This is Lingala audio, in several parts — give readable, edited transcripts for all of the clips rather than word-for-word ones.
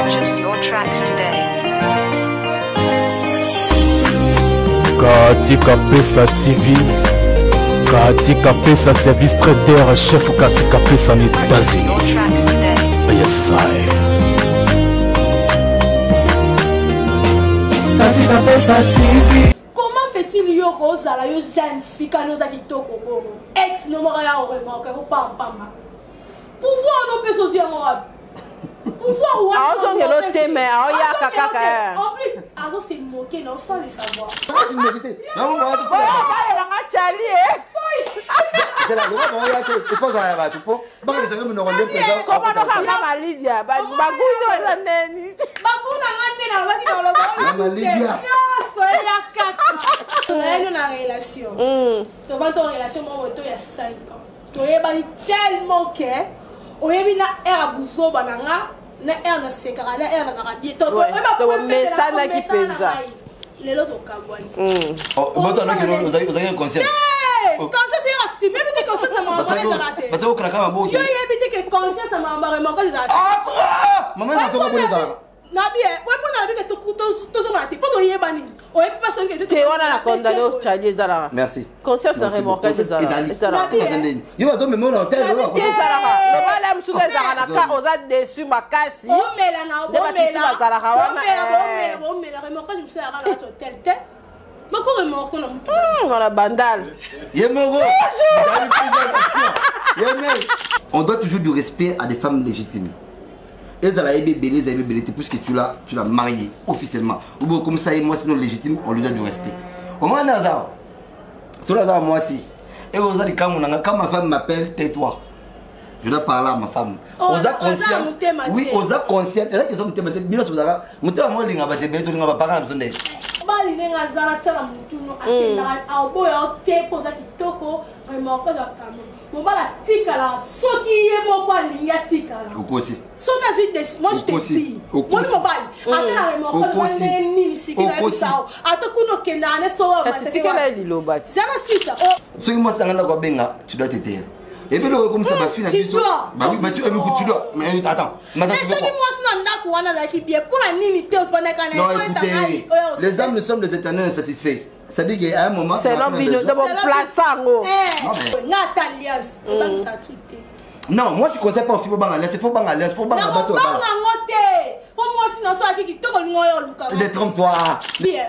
Purchase your tracks today. Katika Pesa TV, Katika Pesa Service Traiteur, chef Katika Pesa en Purchase your États-Unis. tracks today. Yes, I. Katika Pesa TV. Comment fait-il yo kozala yo jeune fille quand nous a kitoko bongo ex no mora ya remarque ko pam pouvoir no peso si amora pouvoir wa azo ngelo teme aya kaka en plus azo se moquer non sans le savoir tu me dégoûtes non moi tu fais la ngachali c'est la loi moi là il faut ça va tout pour ba les amis nous rendez présent comment donc kama Lydia bagundo eza neni baguna ngande na baki na lo Maman Lydia so ya kaka elle na relation to va ton relation moi to ya 5 ans to yeba tellement que oyebi na era buzoba nanga na era na sekara na era na rabie to to mesana ki penza lelo to kabwani oh boto na kino vous avez un concert conscience era si même que conscience ça m'a pas raté bataokraka maboki yo yebi que conscience ça m'a vraiment pas raté maman ça to ko ça nabi we pona nabi que to zo raté pour to yeba ni o yebi pas que te wana na condamné au Tchadie zara merci conscience na remorquage zara yo bazo même na hôtel là ko zara le bala msuka zara na ka oza déçu makasi o mela na o mela o mela remorquage msuka zara na hôtel te mako remorque na mutu voilà bandal Yemego on doit toujours du respect à des femmes légitimes. Et ça l'a bébé, puisque tu l'as marié officiellement. Ou bien comme ça, moi sinon légitime, on lui donne du respect. Au moins Nazar, sur Nazar moi aussi. Et vous allez quand ma femme m'appelle, tais-toi. Je dois parler à ma femme. Osa consciente. Oui, osa consciente. Et là qu'ils ont été bien sur Nazar. Muté moi linga baté beto linga parler besoin d'aide. Bali nenga zala tchala mutuno akenda aboya te poza kitoko vraiment pas la caméra. Mon bala tikala soki ye moko alingi atikala okosi soki azwi des moi je te dis moi mon bali atala remoko nini siki na bisao ata kuno kenda ne so wa siki na liloba zana sisa soki moi sangana ko benga tu dois te taire et puis le comme ça va finir biso bah oui mais tu dois mais attends mais soki moi sina ndako wana za ki bien pour la nini te ofana kana non écoutez les hommes nous sommes les éternels insatisfaits. Ça dit qu'à un moment, c'est l'homme de mon plaçant. Non, moi je ne conseille pas au film Bangalès, il faut Bangalès, il faut Bangalès. Détrompe-toi.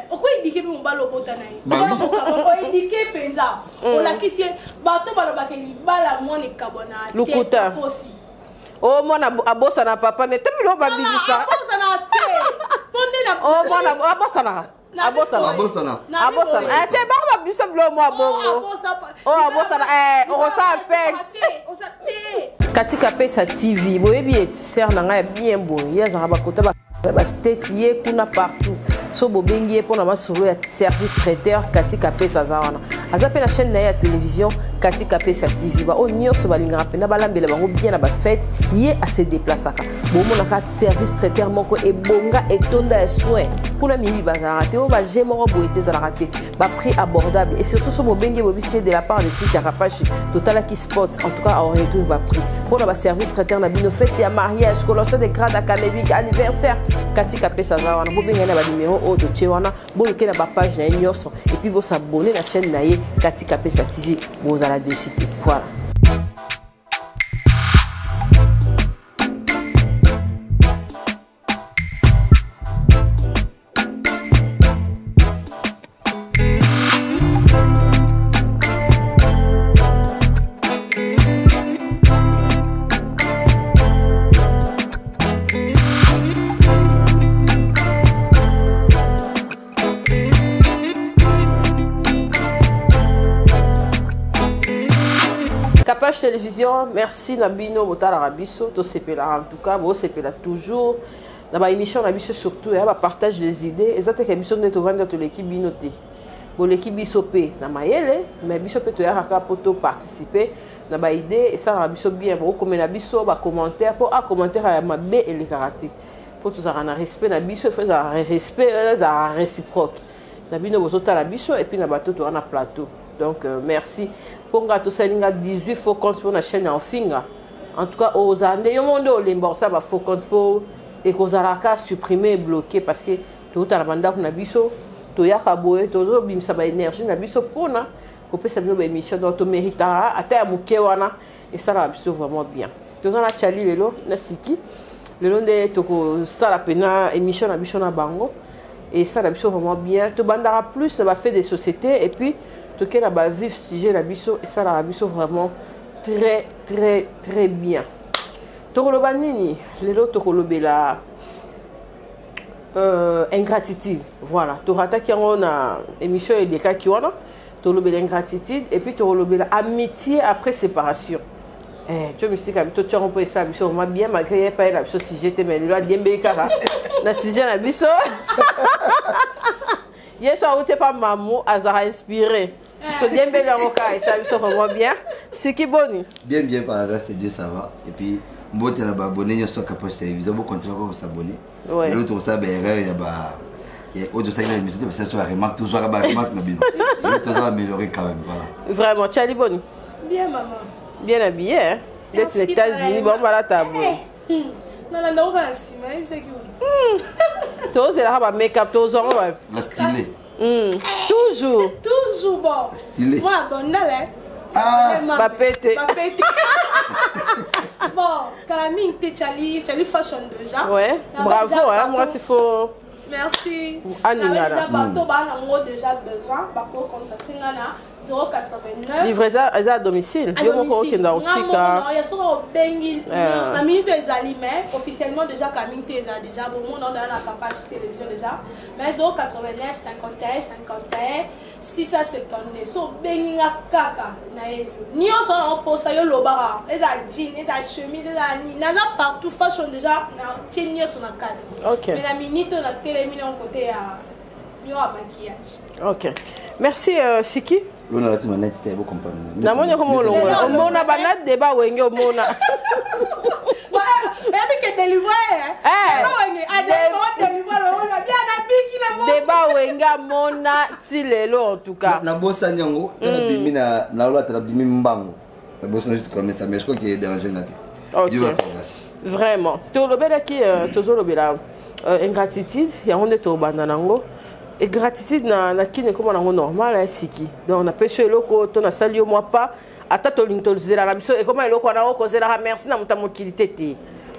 Pourquoi il dit que mon ballon botanaï? Il dit que Penza, on l'a quitté, bateau balobakeli, bala moi ne cabona. Lukuta. Oh, moi, à bossa na papa, n'est pas le babi ça. Abossa na te. Oh, moi, à bossa na. Abosana. Abosana. Eh, t'es bon, on a vu ça blanc, moi, bon. Oh, Abosana. Eh, on s'appelle. Katika Pesa TV. Boye bien, sœur nanga bien bon. Hier, ça va côté ba state yé kuna partout. So bobengi pour na solo ya service traiteur Katika Pesa zawana. Azape na chaîne na ya télévision Katika Pesa TV. Ba o nyoso balinga pena balambela bango bien na ba fête yé à se déplaçaka. Bo mona ka service traiteur moko e bonga et tonda soin. Kuna mimi bazarate o ba jemoro boete zarate. Ba prix abordable et surtout so bobengi bobisi de la part de site Rapachi Total qui spot en tout cas en retour ba prix. Pour na ba service traiteur na bino fête ya mariage, collation de grade académique, anniversaire Katika Pesa zawana. Bobenga na ba numéro o de Tchewana, boyoke na ba page na nyoso et puis bo s'abonner la chaîne na ye Katika Pesa TV. Bo à la décide. Voilà. Capage Télévision, merci Nabino Botala Rabiso, to sepela en tout cas, bo sepela toujours. Dans ma émission Rabiso surtout, elle partage les idées. Exactement émission de to vendre l'équipe Binoté. Pour l'équipe Bisopé, na mayele, mais Bisopé to yaka poto participer. Na ba idée et ça Rabiso bien. Bo comme na biso ba commentaire pour un commentaire à ma B et les karaté. Pour tout ça un respect na biso, faut un respect, ça réciproque. Nabino bozota la biso et puis na bateau to na plateau. Donc merci. Pour tout ça, il y a 18 faux comptes pour la chaîne en finga. En tout cas, aux années, il y a un monde où ça va faux compte pour et kozalaka supprimer et bloquer parce que tout à la banda na biso to yaka boye tozo bimisa ba énergie na biso pona ko pesa bino ba émission donc to mérita ata ya muke wana et ça la biso vraiment bien tozo na chali lelo na siki lelo nde toko sala pena émission na biso na bango et ça la biso vraiment bien to bandara plus na ba fait des sociétés et puis to ke na ba vivre sujet la biso et ça la biso vraiment très très très bien tokoloba nini lelo tokolobela ingratitude voilà torataki yango na émission elekaki wana tolobela ingratitude et puis tolobela amitié après séparation tu mystique habito tu on peut ça biso vraiment bien malgré pas la biso sujet te mais lelo adiembe kaka na sujet na biso yeso aute pas mamu azara inspiré to diembe yango ka et ça biso vraiment bien c'est qui boni bien par la grâce de Dieu ça va et puis mbote na ba abonné sur Capoche télévision vous continuez à s'abonner et l'autre ça ben erreur ya ba et autre ça il me dit sur la remarque toujours ba remarque na bino et tout ça améliorer quand même voilà vraiment Charlie boni bien maman bien habillé hein d'être les États-Unis bon voilà table non la non va si même c'est que toi c'est là ba make-up tous on va la stylé toujours bon stylé moi bon là ba pété bon Camille t'es Charlie fashion déjà ouais bravo hein moi s'il faut merci Anina déjà bateau ba na déjà besoin ba ko contacter ngana 089 livraison à domicile yo moko okenda otika non ya soko bengi na minute ezali mais officiellement déjà Camille t'es déjà bon on a la capacité télévision déjà mais 089 51 51 672 so bengi kaka na yo nyonso na posa yo lobara eza jean eza chemise eza ni naza partout fashion déjà na tinyo sur la carte OK mais la minute na télémine en côté à yo à maquillage OK merci Siki lona lati maneti te bo comprendre na moni ko mo longola o mona banat débat wenge o mona Baby que délivrer débat wenga mona ti lelo en tout cas na bossa nyango tala bimi na lola tala bimi mbango na bossa juste comme ça mais je crois qu'il est dérangé na OK vraiment to lobela ki tozo lobela ingratitude ya onde to banda nango et gratitude na kine comme nango normal à Siki donc on a pêché loko to na sali moi pas ata to link to zela na biso et comment loko na ko zela merci na muta mokilité te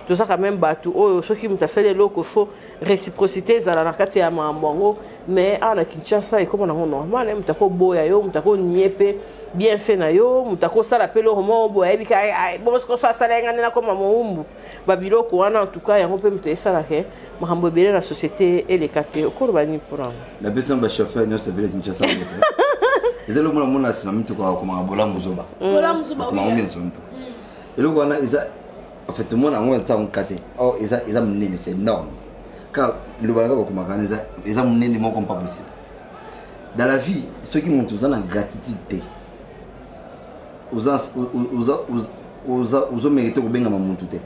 tout ça quand même batou oh ceux qui muta sali loko faut réciprocité za na kati ya mambango mais à la Kinshasa et comme nango normal muta ko boya yo muta ko niepe bien fait na yo muta ko sala pelo romo boya bika bon ce qu'on soit sala ngana na comme moumbu babilo ko wana en tout cas yango pe muta sala ke mahambo bele na société et les kate ko bani pour la personne ba chauffeur no se vele Kinshasa eza lo mona sima mtu kwa kuma bola muzoba oui et le wana eza en fait mon ango nta nkate oh eza munene c'est énorme quand le balanga ba kuma kana eza munene moko pas possible dans la vie ceux qui montent en gratitude aux mérité ko benga mamuntu te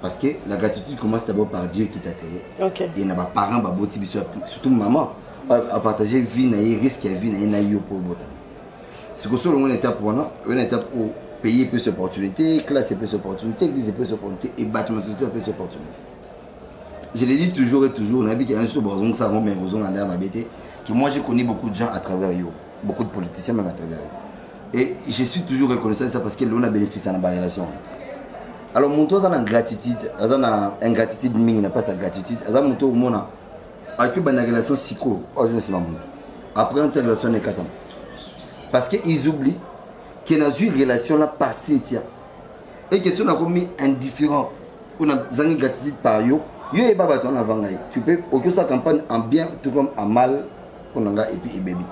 parce que la gratitude commence d'abord par Dieu qui t'a créé. OK. Et n'a pas parents ba boti surtout maman à partager vie na risque vie na yo pour bota. C'est que sur une étape pour une étape où payer plus d'opportunités, classe plus d'opportunités, église plus d'opportunités et bâtiment social plus d'opportunités. Je l'ai dit toujours et toujours, on a dit qu'il y a un seul besoin ça mais besoin en l'air m'habiter que moi j'ai connu beaucoup de gens à travers yo, beaucoup de politiciens même à travers eux. Et je suis toujours reconnaissant de ça parce que l'on a bénéficié dans la relation. Alors mon tour a gratitude, a ingratitude mingi n'a pas sa gratitude. Azan mon tour mona avec une relation psycho, oh je ne sais pas mon. Après une relation n'est qu'attend. Parce que ils oublient qu'il y a une relation là passée tia. Et que si on a commis indifférent, on a une gratitude par yo, yo et baba ton avant gaï. Tu peux aucune sa campagne en bien tout comme en mal qu'on a et puis et baby.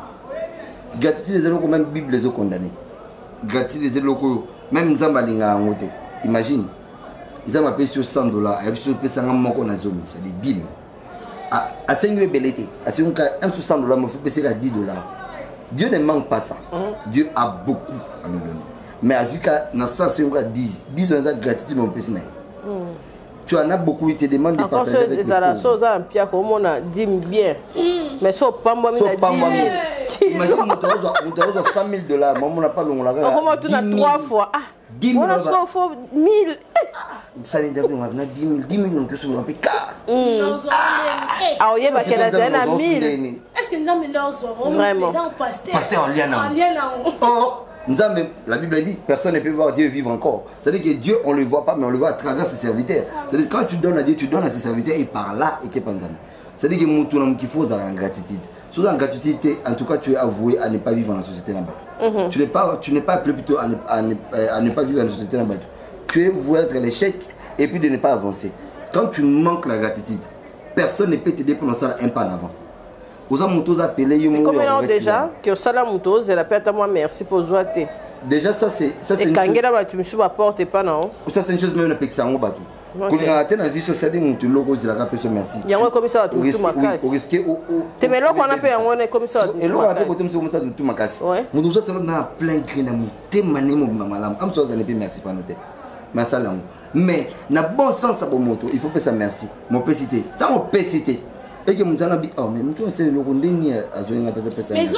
Gratitude les locaux même Bible les ont condamnés. Gratitude les locaux même Zambalinga en côté. Imagine, ils ont payé sur $100, ils ont payé sur $100, c'est des dîmes. À 5 000 belletés, à 1 sur $100, il faut payer à $10. Dieu ne manque pas ça. Dieu a beaucoup à nous donner. Mais à ce cas, dans ça, c'est 10 ans de gratitude, mon péché. Tu en as beaucoup, il te demande de partager avec les choses. Encore chose, bien. Mais ça, pas moi, mais Imagine, on a 100 000 $. Maman, on n'a pas long. Comment tu as 3 fois? 10 000 $. On a 1000. Ça veut dire qu'on a 10 000 que on a payé 4. Ah, oui, bah, qu'elle a 1000. Est-ce que nous avons des vraiment pasteur en lien. Or, la Bible dit, personne ne peut voir Dieu vivre encore. C'est-à-dire que Dieu, on ne le voit pas, mais on le voit à travers ses serviteurs. C'est-à-dire que quand tu donnes à Dieu, tu donnes à ses serviteurs et par là, et qu'il c'est-à-dire que mon tour, il faut avoir gratitude. Sous la gratitude, en tout cas, tu es avoué à ne pas vivre dans la société là-bas. Tu n'es pas appelé plutôt à ne pas vivre dans la société là-bas. Tu es voué être l'échec et puis de ne pas avancer. Quand tu manques la gratitude, personne ne peut t'aider pour lancer un pas en avant. Combien déjà que ça la montose elle appelle à moi merci pour zoater. Déjà ça c'est une chose. Tu me suis porte pas non. Ça c'est une chose même avec ça on bateau. Quand on a la vie sociale on te logo c'est la personne merci. Il y a comme ça tout ma casse. Au risque au te mais là qu'on appelle on est comme ça. Et là on appelle comme ça tout ma casse. Mon dossier c'est là plein grain d'amour. Te mané mon maman am so ça ne peut merci pas noter. Mais ça là. Mais na bon sens à bon moto, il faut que ça merci. Mon pécité. Ça mon pécité. Et que mon temps dit oh mais nous c'est le condamné à jouer à tête personne. Mais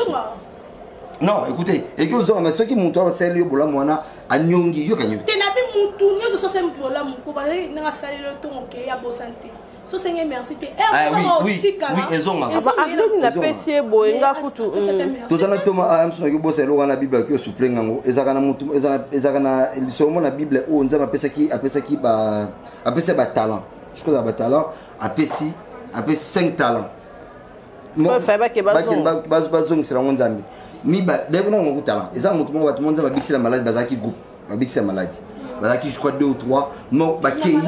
non, écoutez, et que vous mais ceux qui montent c'est le bola mona a nyongi yo kanyo. Te na bi mutu nyo so se bola mu ko ba na sali le ton OK ya bo santé. So c'est merci te. Oui, ezonga. Abani na PC boenga kutu. Tozana toma amso na bosa lo na Bible ki souffler ngango ezaka na mutu ezaka na lisomo na Bible o nzama apesa ki ba talent. Je crois ba talent apesi après 5 talents. Moi, c'est la monzambi. Mi ba dès qu'on a un talent. Et ça, tout le monde va bixer la maladie, bazaki groupe, va bixer la maladie. Bazaki je crois 2 ou 3. Moi, bakei,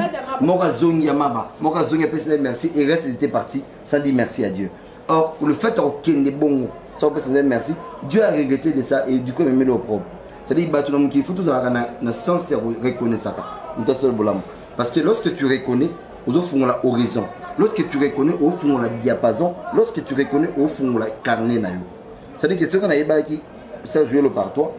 moi zongi yamaba, moi zongi personne merci et reste était parti sans dire merci à Dieu. Or, le fait qu'il y ait bon, sans personne merci, Dieu a regretté de ça et du coup il met le propre. C'est-à-dire bah tout le monde qui faut tout ça na sens reconnaître ça. Nous seul bolam. Parce que lorsque tu reconnais, aux autres font la horizon. Lorsque tu reconnais au fond la diapason, lorsque tu reconnais au fond la carnet naïo. C'est-à-dire que ceux qu'on a eu qui savent jouer le par toi,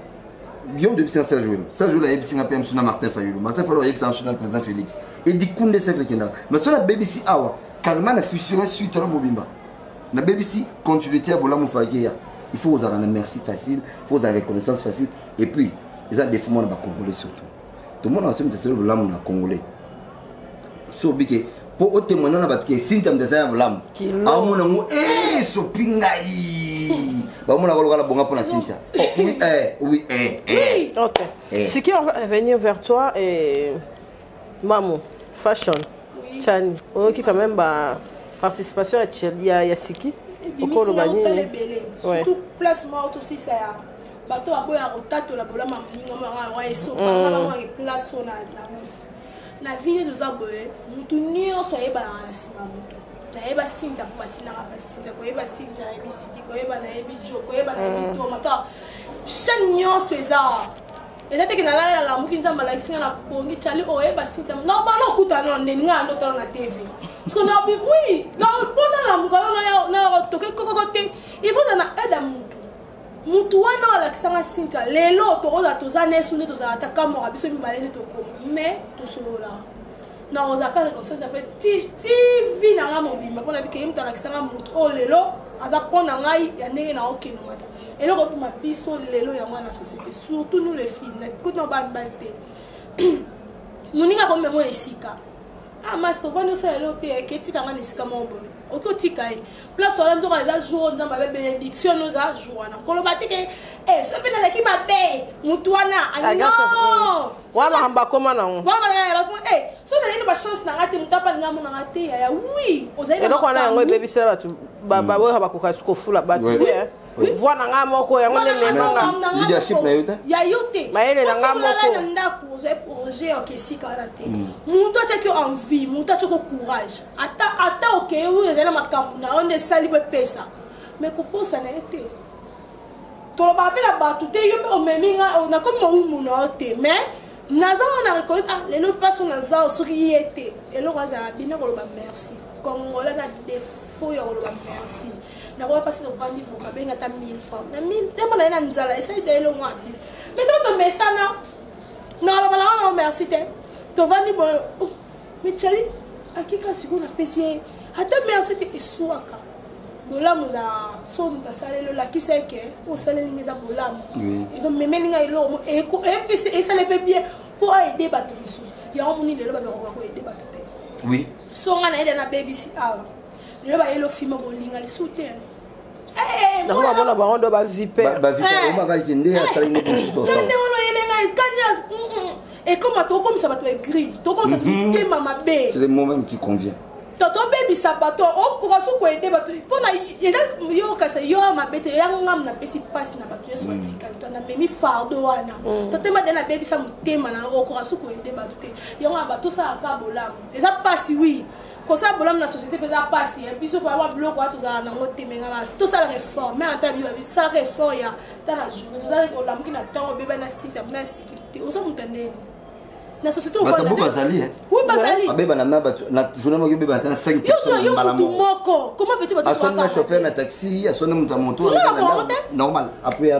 Guillaume de Pissin sait jouer. Ça joue la Epsi PM sur Martin Fayulu. Martin Fayulu est sur le président Félix. Et dit qu'on des secrets qu'il a. Mais sur la BBC Awa, Kalman a fusionné suite à la Mobimba. La BBC continuité à Bola Moufagia. Il faut avoir un merci facile, il faut avoir une reconnaissance facile. Et puis, ils ont des fous monde congolais surtout. Tout le monde a ensemble de ce Bola Mouna congolais. So big. Pour au témoigner na batke sintam de ça lam amona ngo so pingai ba mona ko la bonga pour la Cynthia. Oui OK. Ce qui va venir vers toi et Maman fashion Chani qui quand même ba participation il y a Siki au ko lo gagner surtout placement aussi ça bato aboya rotato la bola maminga ma wa eso pa place on a na vie de zaboye mutu nyonso yeba na sima mutu na yeba sinta ko batina ba sinta ko yeba sinta yebi siki ko yeba na yebi joko yeba na yebi to mata chaque nyonso eza eza te ke na la muki nzamba la singa na pongi chali o yeba sinta no ba no kuta no ndinga ndo to na TV parce que na bi oui na pona la mukalo na toke kokote il faut na aide mutu mutu wana wala kisanga sinta lelo tokoza tozane sune tozala takamora biso mibalene tokoma mais tosolola na ozaka comme ça d'après TV na nga mobima pona bike yimta la kisanga mutu o lelo aza pona ngai ya ndenge na okeno mata eloko bima biso lelo ya mwana société surtout nous les filles na koto ba balte muninga ko memo esika master vano ça lelo te ketika nga esika mobo okotika e place wala ndo za jour nzamba be bénédiction no za jour na koloba tike so bina za ki mabe mutu wana non wa mahamba koma na on wa ba ko so na ino ba chance na ngati mutapa ngamu na ngati ya oui ozaina eloko na yango baby sala batu baba bo ba ko fula batu voilà nga moko ya ngone le nga leadership na yote ya yote maele na nga moko na ndako oze projet okesika rate mutu achaki envie mutu achaki courage ata okeyo ezala makambo na onde sali be pesa mais koposa na yote toloba pe na batu te yo o meminga na comme umu na yote mais naza wana reconnaître les autres personnes naza soki yete eloko za bina koloba merci congolais na défaut ya koloba merci na quoi passer au vandi pour kabenga ta 1000 francs na 1000 dema na nzala essaye de le moi mais to me sana na la bala merci te to vandi bo mais chali akika siku na pesi ata merci te eswaka bolamu za somme basalelo lakisa eke osaleli eza bolamu donc memelinga elo et ça ne peut bien pour aider bato lisusu yango moni lelo bakoka ko aider bato te oui songa na ede na BBC awa lelo ba yelo filma bolinga lisusu te nakoma mona bango ndo baviper omakaikende asali nde lisusu nde ono yelenga ekanyas et comme tokomisa bato egris tokomisa totema mabe c'est le moment qui convient toto bebisa bato okoka so koede bato mpona yo kata yo mabe te yangam na pesi pasi na bato nyonso batikali to na memi fardo wana totema de na bebisa motema na okoka so koede bato te yango bato osalaka bolamu eza pasi wi kosala bolamu na société mpe eza pasi biso po awa biloko wana tozala nango temenga basi tosalaka effort mais ata biba bisalaka effort ya ta na journée tozalaki olamuki na ntango obeba na site na sécurité oza moto ndeni na société batambo bazali oui bazali abeba na na journée moko beba na 5 personnes malamo moko comment fait-il bato asona na chauffeur na taxi asona muta moto normal après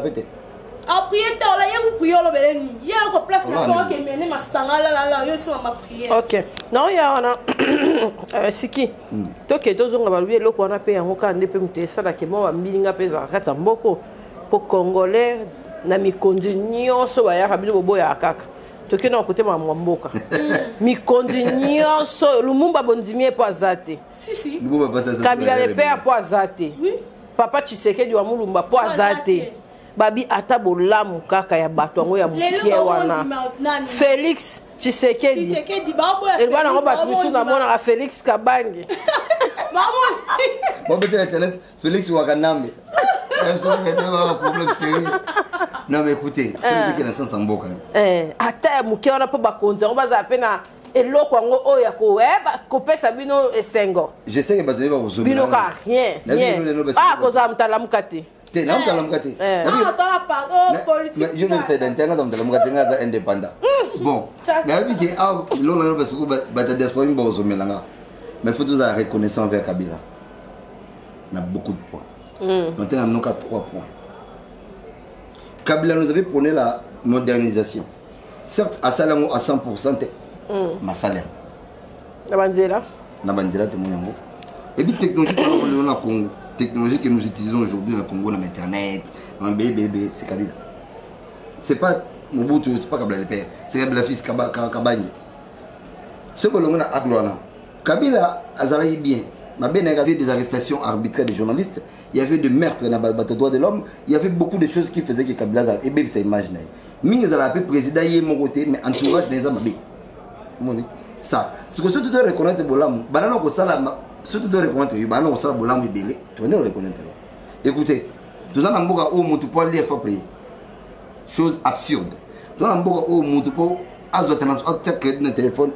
prier ta la yego prier lo beleni ya ko place na ko ke mene masangala la yo sima ma prier OK non ya wana siki toke tozonga baluye loko wana pe yango ka ndepe mutesala ke mo bamilinga peza kata mboko po congolais na mikondi nyonso bayaka bino boboya kaka toke na kote mboka mikondi nyonso lumumba bondimie po azate si lumumba pasa kabila le père po azate papa Tshisekedi wa mulumba po azate babi ata bolamu kaka ya bato yango ya mukie wana Félix Tshisekedi bana ngo bato biso na mona Félix Kabange bon peut-être internet Félix Wakanambe problème sérieux non mais écoutez c'est que dans sens en boka ata mukie wana po bakonzi ngo baza pena eloko ngo oya ko kopesa bino esengo je sais que bato ba kozomela bino ka rien koza mtala mukate non mtala mukate je ne sais d'intérêt dans mtala mukate ngaza indépendant bon na biki lo na ba suku ba ta diaspora ba kozomela nga mais faut tous la reconnaissance envers Kabila on a beaucoup de points maintenant on a 3 points. Kabila nous avait prôné la modernisation certes à salaire à 100% ma salaire na banzela te monyango et puis technologie qu'on a Congo technologie que nous utilisons aujourd'hui au Congo dans internet dans bébé c'est Kabila c'est pas Mobutu c'est pas Kabila le père c'est Kabila fils Kabani ce que l'on a à Gloana Kabila azalaï bien ma bien il y avait des arrestations arbitraires des journalistes il y avait des meurtres dans le droit de l'homme il y avait beaucoup de choses qui faisaient que Kabila et bien ça imagine mingi za la paix président yé mon côté mais entourage des hommes ça ce que surtout de reconnaître bolamu banana ko sala surtout de reconnaître banana ko sala bolamu belé tu venez reconnaître écoutez tous en mboka o mutu pour les fois prier chose absurde dans mboka o mutu pour azotana crédit de téléphone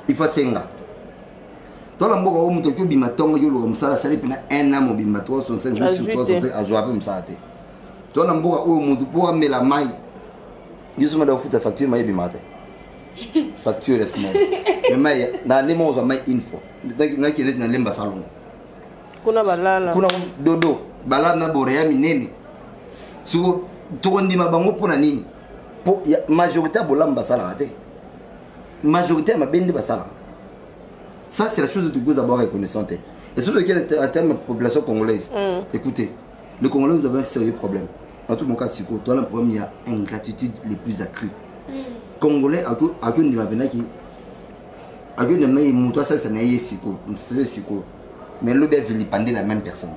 il faut senga dans mboka o mutu ko bima tongo yo lo msala sala pina un an mobima 365 jours sur 365 azwa pe msala te dans mboka o mutu pour amela mai yusuma da futa facture mai bima te facture est mais mais na nemo za mai info na kile na lemba salon kuna balala kuna dodo balala na boreya minene so to ndima bango pona nini po majorité bolamba sala te majorité mabende basala ça c'est la chose de vous avoir reconnaissante et sur lequel en termes de population congolaise écoutez le Congolais vous avez un sérieux problème en tout mon cas c'est quoi toi le problème il y a ingratitude les plus accrue Congolais à qui on va venir qui à qui on a mis monter ça n'est siko c'est siko mais le bébé il pendait la même personne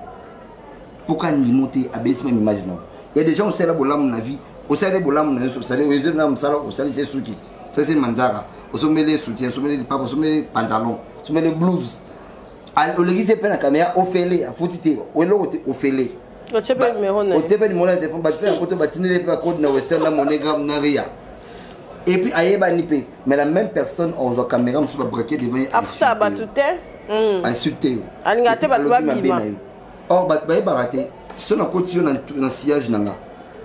pourquoi ni monter à baisser même image non il y a des gens au sein de bolam na vie au sein de bolam na ça les réseaux na msala au sein c'est souki ça c'est manzara au sommet les soutiens au sommet les papas au sommet les pantalons au sommet les blouses au l'église pe na caméra au félé à foutité au lo au félé au tebe numéro na au tebe numéro na téléphone ba pe na koto ba tinele pe code na western na monégram na ria et puis ayeba nipe mais la même personne on voit caméra on se va braquer devant afta batute insulter alingate batu babima oh ba baraté si on a continué dans sillage nanga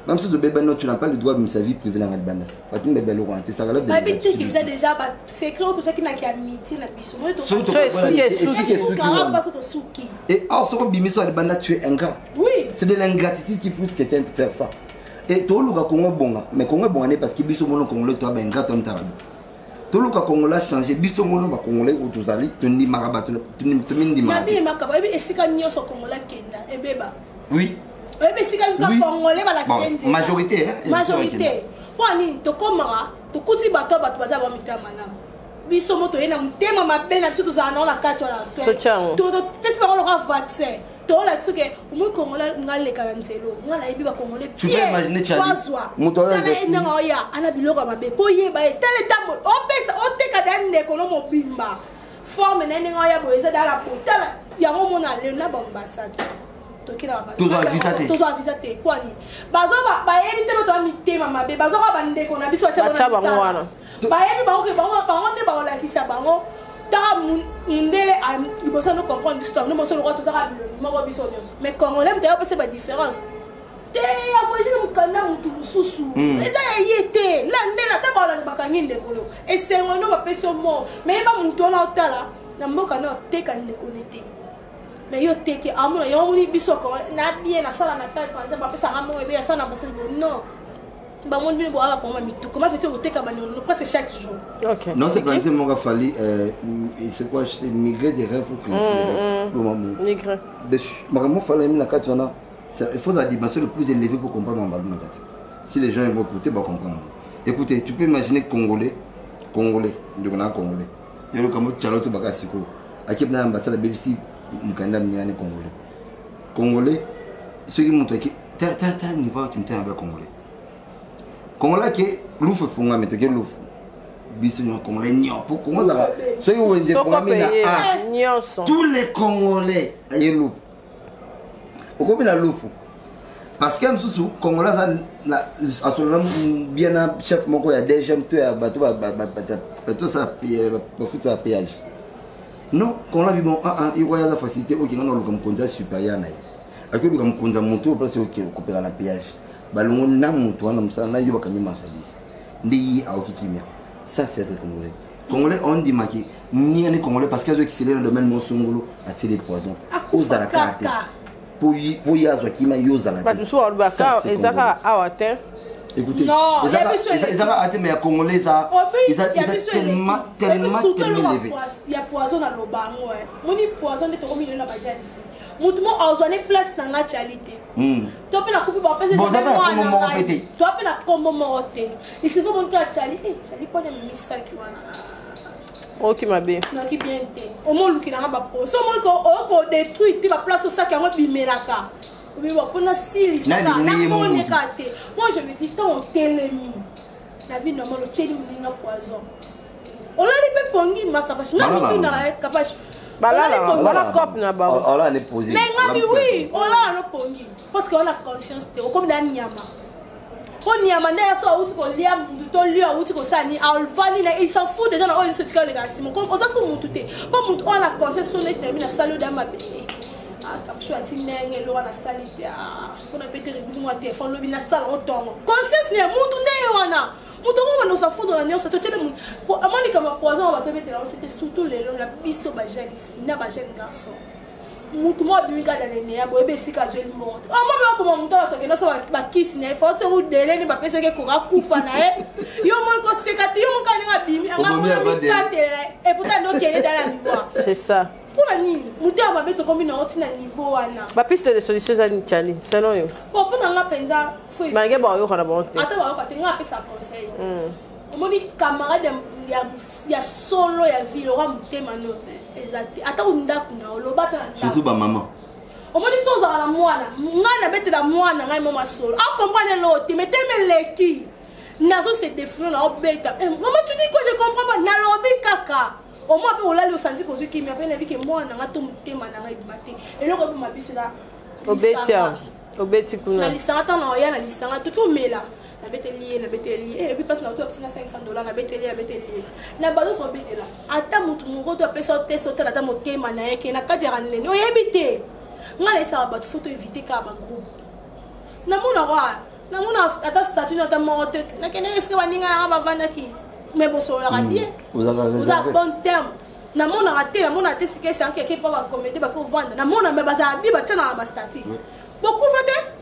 même si tu bébé non tu n'as pas le droit de sa vie privée dans la bande tu me bébé loin ça galère de habitude qu'il a déjà secret tout ça qui n'a qu'à amitié la biso moi to et alors ce qu'on bimi sur la bande tu es ingrat oui c'est de l'ingratitude qui pousse quelqu'un de faire ça et tout le Congo bonga mais Congo bonga parce que biso mono Congolais toi ben ingrat on tarabi tout le Congolais changé biso mono ba Congolais ou tozali toni maraba toni ndima nabi makaba ebi esika nyoso Congolais kenda ebeba oui ebi esika Congolais ba la kende majorité majorité wani to komara to kuti bato baza ba mitama malamu biso moto yena mutema mabe na biso tozala na kati wala to pesi ba ko vaccin to la tsuke umu Congolais ngaleka na nzelo ngala ebi ba Congolais tu peux imaginer Tchadi moto ya ana biloko mabe po yeba tele tambo opesa oteka dane ko no mobimba forme na ninga ya boeza dans la potala ya mo mona le na ambassade to kila ba to visiter kwani bazo ba yebi te to mitema mabe bazo ba ndeko na biso cha bona ba yebi ba ko ba onde ba la kisa bango ta ndele a liboso no comprendre histoire no mo so ko to za ka moko biso nyoso mais Congolais mte pas ba différence te ya voyage mukanda mutu mususu eza yete la ndela ta ba la bakangi ndekolo esengo no ba peso mo mais ba mutu na otala na mboka na oteka ndekolo te mais yo teke amuna yo muni biso ko na bien na sala na fête quand ba pesa ngamo ebe ya sana ba non ba mon bino ba pour ma mitu comment fait oteka ba non presque chaque jour. OK. Non c'est pas mon gars fallu c'est quoi c'est migrer des rêves pour le moment. Migrer. Vraiment fallait na katwana il faut la dimension le plus élevée pour comprendre en si les gens vont écouter va comprendre. Écoutez, tu peux imaginer Congolais de gona Congolais. Et le Cameroun Charlotte Bakasiko akib na ambassade BBC mukanda mnyane Congolais ceux qui montrent que t'as niveau tu m'entends avec Congolais qui louf fonga mais que louf biso no Congolais nyo pour Congolais ceux qui ont des programmes tous les Congolais ay louf au la louf parce que msusu Congolais a son bien chef moko ya déjà tu ya bato bato ça ba futa péage non quand la bon il voyait la facilité au kinga no comme konza supérieur na akyo comme konza monto place au coopérer la péage balongo na monto na msala na yo bakanyima service ndi a okikimia ça c'est très Congolais on dit maki ni les Congolais parce qu'ils ont excellé dans le domaine monsongolo a tiré des poisons aux alakate pour y avoir qui m'a yosa la tête ça c'est ça awate écoutez ils ont atteint mais Congolais ça ils ont tellement élevé il y a poison dans le bango moni poison de to milieu na bajani mutumo azone place na ngachalite to pe na kufi ba pese to pe na kombo mote il se faut mon ka chali chali pas de misaki wana OK ma bien na ki bien te o mo luki na ba pro so mo ko détruire la place au sac en bimelaka oui bon pour na sili ça na mo ne kate moi je me dis tant telemi la vie normale o cheli mlinga poison on a les pe pongi makapash na mi na kapash Voilà cop na ba. On l'a posé. Mais ngami oui, on l'a pongi parce qu'on a conscience te comme na nyama. On nyama na so uti ko lia mdu to lia uti ko sani alvani na il s'en fout déjà na on se tika le gasimo comme on ça so mutu te. Pas mutu on a conscience on est na salut da ma be. Ah kapsho ati nenge lo na salite ah fona petere bu mo te fon lo bi na sala otongo. Conscience ne mutu ne wana. Mutu ko na so fodo na nyoso to tele mu. Amani kama poison ba to betela c'était surtout les la biso ba jeune fille na ba jeune garçon. Mutu mo bi ka dane ne ya bo ebe sika zo eli mo. Ah mo ba ko mo mutu to ke no so ba kiss ne faut te ou dele ni ba pese ke ko ga kufa na yo mo ko sekati yo mo ka nga bimi anga mo bi ka tele et pourtant no kene dans la niveau. C'est ça. Pour la nuit, mutu a ba beto kombi na otina niveau wana. Ba piste de solution za ni chali. Selon yo. Bon pour na penza fo. Ba nge ba yo kana ba onte. Ata ba ko te nga pesa conseil. Omoni camarade ya solo ya ville wa mutema no exact ata unda kuna olobata na surtout ba maman omoni soza la mwana ngana betela mwana ngai mama solo a comprendre l'autre mais teme leki nazo se défendre na obeta maman tu dis quoi je comprends pas na lobi kaka au moins pe olali osanzi ko zuki mais pe na bike mwana ngato mutema na ngai bimate eloko pe mabiso la obeti kuna na lisanga tana ya na lisanga tout mela na beteli et puis passe na auto piscine $500 na beteli na bazo so betela ata mutu moko to pesa testo tela ta motema na yeke na kadira nene o yebite ngala isa ba photo éviter ka ba groupe na mona ata statut na ta moto na kene eske baninga na ba vandaki mais boso la bien vous avez bon terme na mona raté na mona tesike c'est en quelque pas ba comédie ba ko vendre na mona me baza bi ba tena ba statut beaucoup fate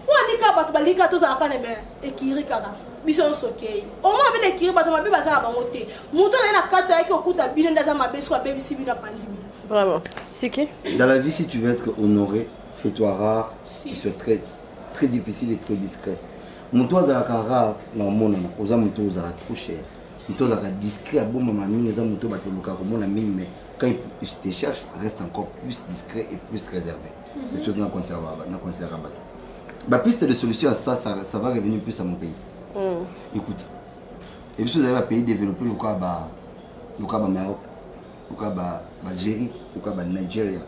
wani ka bato balika to za kana be ekiri kaka biso sokei au moins avec l'équipe bato mabe baza na bango te moto na kati ya ki okuta bino ndaza mabe so abebisi bino pandimi vraiment Siki dans la vie si tu veux être honoré fais-toi rare il soit très très difficile et très discret moto azalaka rare na omonana oza moto ozala trop cher moto azalaka discret abomama mingi eza moto bato olukaka komona mingi mais quand il te cherche reste encore plus discret et plus réservé cette chose na conserva bato bah piste de solution à ça va revenir plus à mon pays. Écoute, et puis vous avez un pays développé le cas Maroc, le cas Algérie, le cas Nigeria.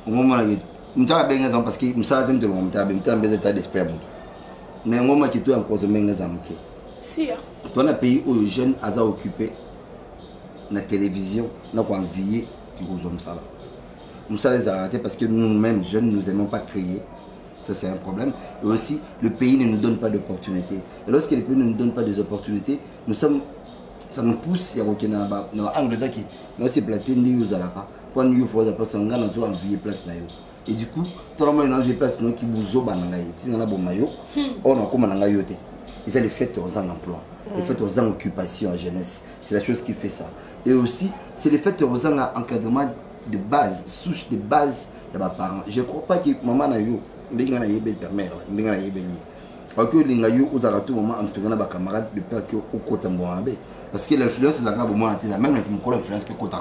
Au moment où nous avons bien raison parce que nous savons que nous avons bien état d'esprit à monde. Mais au moment où tu es en cause de raison, si tu as un pays où les jeunes sont occupés la télévision, nous avons envié qui vous ont ça. Nous allons les arrêter parce que nous-mêmes jeunes nous n'aimons pas créer. Ça c'est un problème. Et aussi, le pays ne nous donne pas d'opportunités. Et lorsque le pays ne nous donne pas des opportunités, ça nous pousse à retenir là-bas. Nous avons aussi platé nous aux alaka. Pour nous, il faut que nous ayons envie place là. Et du coup, tout le monde a envie place qui vous banangaye. Si on a bon maillot, on a comme un yoté. Et c'est le fait aux emploi, le fait aux occupations en jeunesse. C'est la chose qui fait ça. Et aussi, c'est le fait aux encadrement de base, souche de base de mes parents. Je ne crois pas que maman n'a eu. Ndinga na yebe ta mère ndinga na yebe ni parce que linga yo uzaka tout moment entouré na ba camarade de peur que au côté mbombe parce que l'influence za ngabo moi na même na kimukolo influence pe kota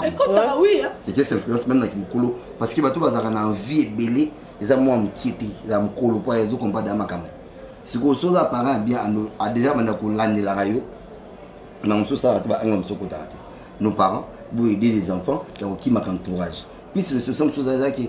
oui hein et cette influence même na kimukolo parce que bato bazaka na envie belé les moi mkieti za mukolo pour ezo comprendre makambo siko soza parents bien a déjà manda ko landela rayo na mso ça ba ngam so kota nos parents pour aider les enfants qui m'a entourage puis ce sont choses que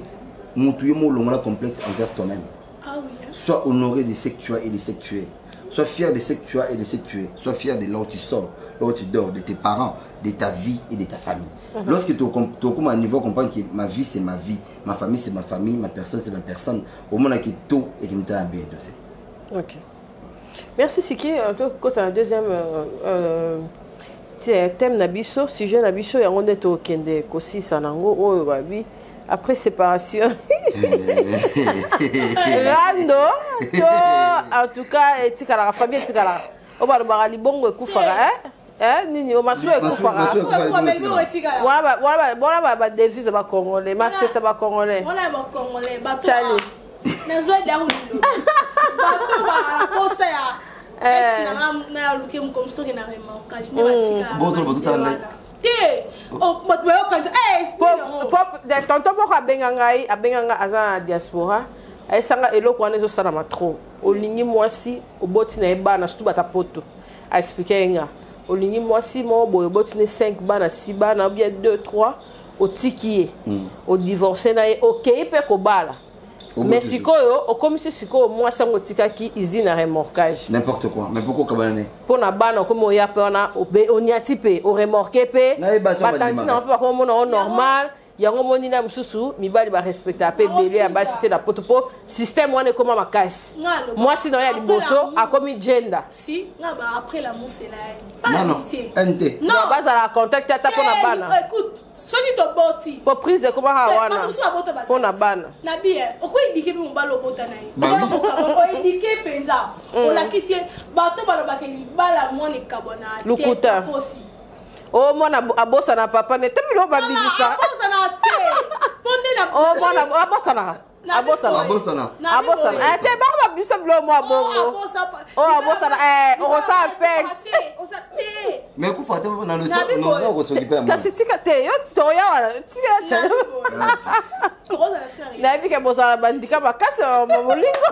mon complexe envers toi-même. Ah oui. Sois honoré de ce que tu as et de ce que tu es. Sois fier de ce que tu as et de ce que tu es. Sois fier de là où tu sors, là où tu dors, de tes parents, de ta vie et de ta famille. Lorsque tu as un niveau, comprendre que ma vie c'est ma vie, ma famille c'est ma famille, ma personne c'est ma personne. Au moment où tout et qui me t'a bien dosé. Ok. Merci Siki. Quand tu as un deuxième thème Nabiso, sujet Nabiso, il y a un autre qui est aussi Sanango, oh babi. Après séparation, Rando, en tout cas, la famille, on va le bon Koufara, Nini, on m'a souhaité Koufara. Voilà, devise va congolais, ma c'est va congolais. On a un congolais, Chali. Mais je vais dire où tonton moko abenganga aza na diaspora ayesanga eloko wana ezosalama trop olingi mwasi oboti na ye bana surtout batapoto aexplike yenga olingi mwasi moko boye oboti na 5 bana 6 bana ou bien 2 3 otiki ye odivorce na ye okei mpe kobala mais sikoyo okomisi sikoyo mwasi yango otikaki usine na remorquage n'importe quoi mais pourquoi kabane pona bana okomi oya mpe wana oniati mpe oremorke mpe batanti na mpe bakomona o normal yango moni na mosusu mibali barespecte ape ebele ya basi te na poto mpo système wana ekoma makasi mwasi na oyo ya liboso akomi gender bazala contact ata mpo na bana soki toboti po prise ekomaka wana mpo na bana nabi okoyedike mpe mobala obota na ye oyedike mpenza olakisi ye bato balobaka libala mwana ekabwana lukuta o mwana abosana papa ne temilo babibisa abosana te ponde na o mwana abosana te bako babisa bilo mwa bongo o abosana okosa pete mais kufa te na le non ko s'occuper à moi kasi tika te yo toya wana tika cha na vike bosana bandika makasi mamolingo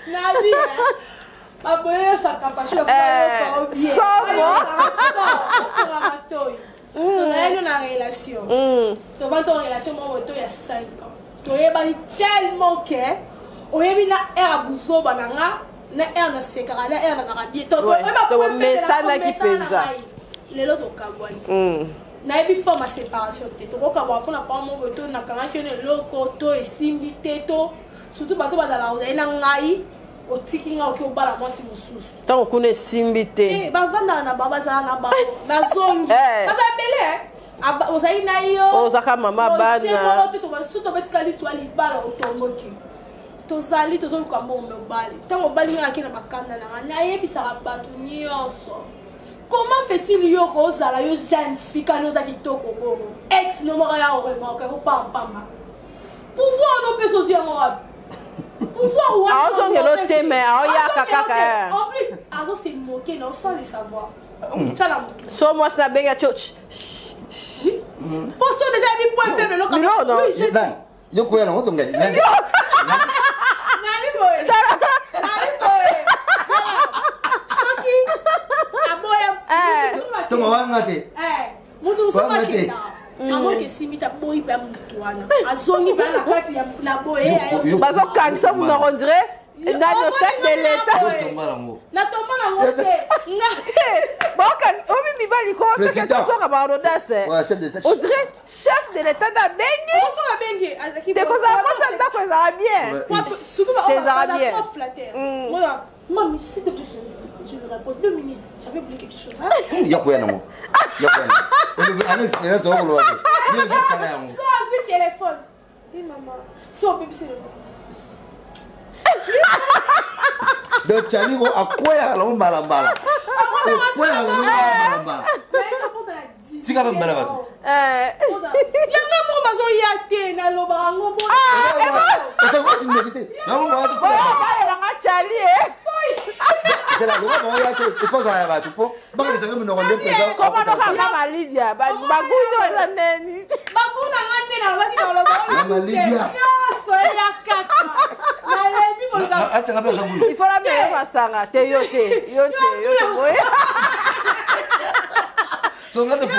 na vie aboye saka passion on a une relation. On va en relation il y a 5 ans. Tu es tellement que on est bien à Bousso bananga na na sekara na na Arabie. Tu es messana qui penza. Les autres kabwani. Na ebi forme séparation te. Tu ko kabwa pona pa mo boto na kanga ke ne loko to esimbi te to. Surtout bato bazala na ngai. Otikinga okobala mwasi mususu tango kuna simbi te bavanda na baba za na ba na zongi baza bele ozali na yo ozaka mama bana to ba suto betika liswa libala otongoki tozali tozoluka mbongo mobali ntango mobali ngai ake na bakanda nanga nayebisaka bato nyonso comment fait-il yo kozala yo jeune fille kani oza kitoko bongo ex nomaka ya oremoke opampamba pouvoir nopesa ozwi yango wapi pouvoir aozongela oteme aoyaka kaka en plus azose moke na sans le savoir tala motu so mwasi na bengi atio poso déjà ni point faible loka yo koya na moto ngai nani boy soki aboya toma wanga te mutu musoka kenda amoke simita boyi ba mutu wana azongi ba na kati ya na boye bazokangisa munoko on dirait nani au chef de l'état na tomba nango te ngate boka omi mibali ko soka ba rodase on dirait chef de l'état na bengi soka bengi azaki te koza mosa ndako ezala bien ezala bien moi maman s'il te plaît je lui réponds 2 minutes j'avais oublié quelque chose yakoya nango ana expérience oko lo wapi yo zakala yango so azwi téléphone dis maman so bébé c'est le donc Charlie ko akoya la mbala mbala akoya la mbala mbala tika ba mbala batu yanga mo bazo yate na loba ngo bo ata ko tinekite na mo ba tu fa ba nga Charlie c'est la loi ba yate il faut ça ba tu po ba que ça me no ndem présent comment no ka ma Lydia ba gundo eza neni baguna ngande na ba ki loba ma Lydia yo so ya kaka na lebi ko ka asa ngabe za bulu il faut la meilleure masanga te yo boy so ngate po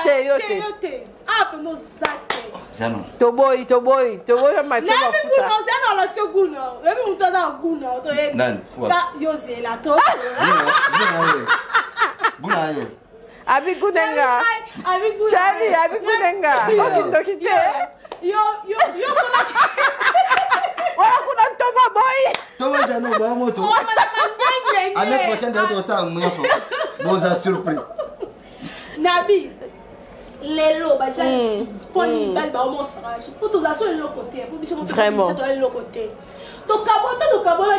te yo te ah pendo zate zano toboy macho mafuta na bi na la tshoguna ebi muntu na guna to ebi nani ka yozela to guna yo abi gunenga Charlie abi gunenga okitokite yo sona wala kuna toma boy toma jano ba moto année prochaine de ça mwafo boza surprise nabi lelo ba jani poni bal ba mo sara pour tous aso le côté pour biso mo vraiment c'est le côté to kabota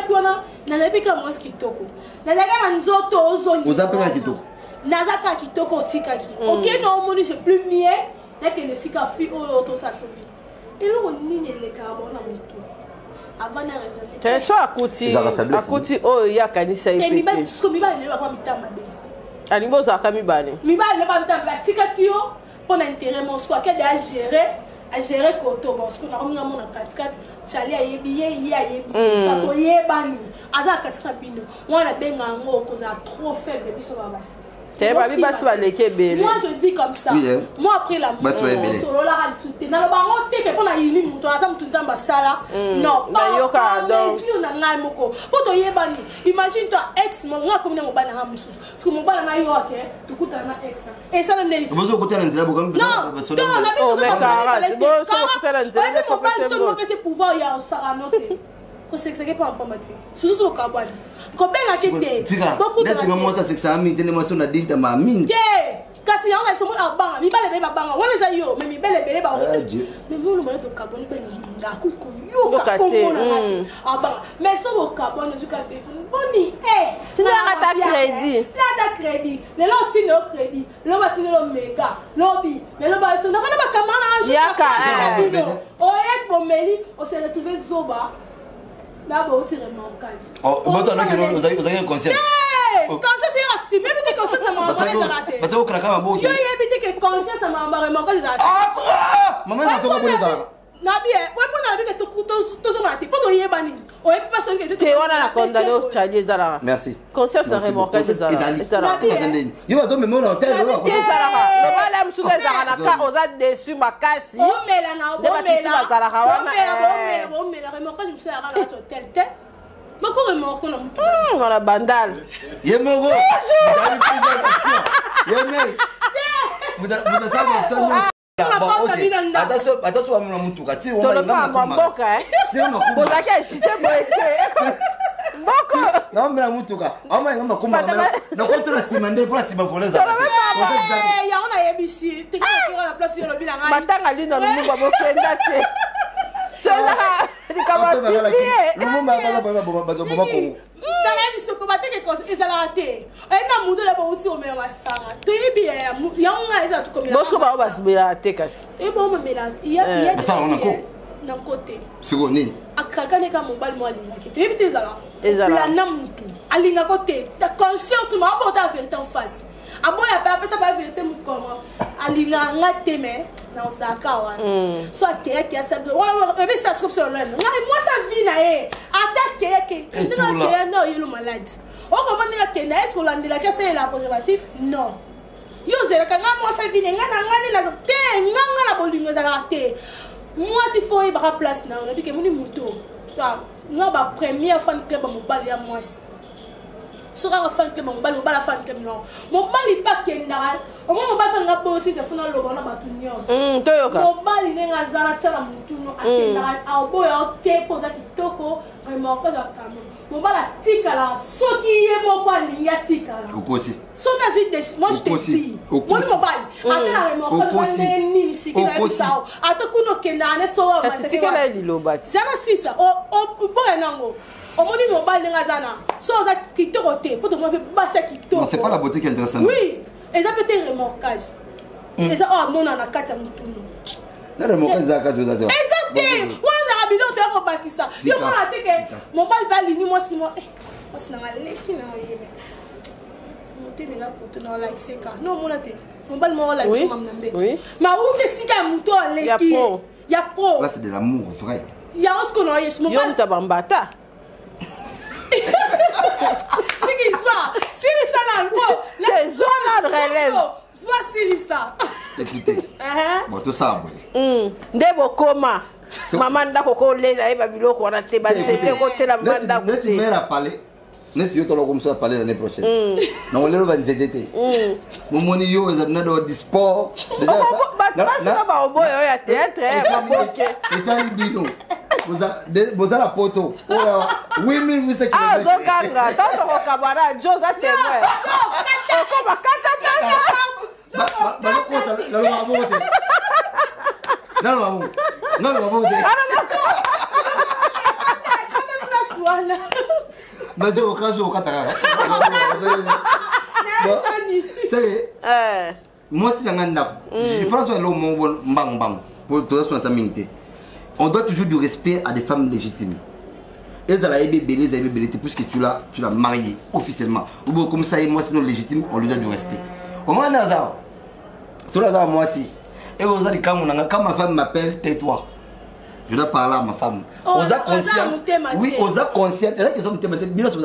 ki wana na lebika mo skitoko na daga na nzoto ozongi uzapeka kitoko nazaka kitoko tikaki OK non moni c'est plus mieux dès que le sika fi o to sa sobi et lo nini le carbone na mutu avant na raisonner tenso akuti o ya kanisa ipi mi ba siko mi ba le ba kwa mitama be ani boza kamibane mi ba le ba mitama tikaki yo pour l'intérêt mon soi que à gérer koto parce que na omna mona 4 Charlie ayebi ka to yebani aza katika bino wana benga ngo koza trop faible biso ba basi babi basi baleke bele moi je dis comme ça moi après la solo la radi souté na ba ngote ke pona yini muto aza mutu nzamba sala non ba yoka donc si on a ngai moko poto yebani imagine toi ex mo nga comme mo bana ha mususu parce que mo bana na yo ke tukuta na ex et ça neli bozo kutana nzela bo comme non so kutana nzela faut que c'est bon c'est pouvoir ya osara note ko sexeke pa mpamate susu ko kabali ko benga kete beaucoup de gens ça sexa mi tene mo na dinta ma min kasi yango na somo abanga mi bale be babanga wala za yo mais mi bale bele ba mais mo no mo to kaboni be nda kuko yo ka komona ngati abanga mais so ko kaboni zu ka téléphone boni tu n'as pas ta crédit le lo ti no crédit lo ba ti no mega lobi mais lo ba so na ba kamana anju yaka o ek bomeli o se retrouver zoba là ba o ti remarquage boto na kino uzaki concert concert c'est rassi même des concerts ça m'a arrêté bato kraka mabo yo yebite que concert ça m'a remarqué des arrêté maman ça to ko ça nabi we pona bi que to so mati poto yebani o yebi pas so que te wana na condamné au Charlie ezala merci concert ça remarquage ezala yo bazo me mona hotel lo ko ezala le bala msude ezala na ka oza dessus makasi o mela na o mela remarquage msude ara na hotel te mako remorque na mutu wala bandal yemogo dali présentation yeme muta sababu sonyo attention amuna mutuka ti on va mboka bozaki agité boyeke Non, mais la moutuka. Ah, mais on m'a comment non, quand on a simandé pour la simafoleza. Il y a on a yebisi. Tu as la place sur le bilan. Matanga lui dans le mouba bokenda te. Cela di kama pipier. Le mumba bala bala Tala yebisi ko bateke ko ezala te. Na mundo le bauti o mela masanga. Tu yebi ya nga eza tu komela. Bosko ba basbira te kasi. E bo me mela. Il ça on a ko. Na côté. Siko nini? Akaka ne ka mobile mo alinga ke. Tu yebi te ezala. Ezala. La namutu. Alinga côté. Ta conscience ma bo ta vérité en face. Aboya pa pesa ba vérité mu comment. Alinga ngate me. Non, ça a soit qui a ça. Ouais, ça se sur le moi, ça vit là. Attaque, non, il est malade. On comment dire que est-ce qu'on l'a dit la casse est la préservatif? Non. Yo, c'est quand moi, ça vit, la bolingo, ça l'a été. Moi, s'il faut y avoir place, on a dit que mon moto. Moi, ma première fan club, mon bal, à moi. Sera fan club, mon bal, la fan club, non. Mon bal, il pas qu'un au moins, on va s'en rappeler aussi que Funa Lobo n'a pas tout nios. Toyoka. Mon bal, il est à Zala Chala Moutuno, à Kendara, à Obo, à Te, Posa Kitoko, et mon père à Cameroun. Mon bal a Tikala, Soki, et mon bal, il y a Tikala. Au côté. Soka Zid, moi je te dis. Mon bal, attends, mon bal, il est ni si qu'il a eu ça. Attends, Kuno Kendara, ne sera pas. C'est quel est l'ilobati? C'est un si ça. Au Boyanango. Au moment où mon bal est à Zana, sans quitter au thé, pour te montrer basse Kitoko. Non, c'est pas la beauté qui est intéressante. Oui. Et ça peut être remorquage. Et ça, oh, mon a 4 moutounou. Non, remorquage, ça a 4 jours. Exactement. Moi, on a rabidon, tu as pas qui ça. Yo, moi, la tête, mon bal va l'uni, moi, si moi. Moi, c'est dans la qui n'a rien. Mon thé n'est pas pour te dans like c'est quand. Non, mon thé. Mon bal, moi, like c'est maman. Oui. Mais où c'est si qu'un mouton à l'équipe? Il y a pro. Là, c'est de l'amour vrai. Il y a ce qu'on a eu. Mon bal. Yo, tabambata. C'est qu'il soit. Si les salades, les zones relève. Soit si ça. Écoutez. Bon, tout ça, oui. Ndebo koma. Maman ndako ko leza eba biloko wana te ba te ko tshela manda ko. Neti mère a parlé. Neti yo tolo comme ça parler l'année prochaine. Non, lelo va nzete. Momoni yo ezabna do di sport. Déjà ça. Ba oboyo ya théâtre ba boke. Etali bino. Vous avez la poteau. Oui, mais vous savez que. Ah, Zoganga, tant que Kabara, Josa témoin. Oko ba kata pesa. Non. Mais au cas où c'est moi si la nganda. Je François lo mon bang bang pour toi sur ta minute. On doit toujours du respect à des femmes légitimes. Elles ont la bébé, puisque tu l'as mariée officiellement. Ou comme ça, moi, sinon légitime, on lui donne du respect. Au moins, Nazar, sur Nazar, moi aussi. Et vous allez quand ma femme m'appelle, tais-toi. Je dois parler à ma femme. On a conscience. Oui, on a conscience. Et là, ils ont bien sûr,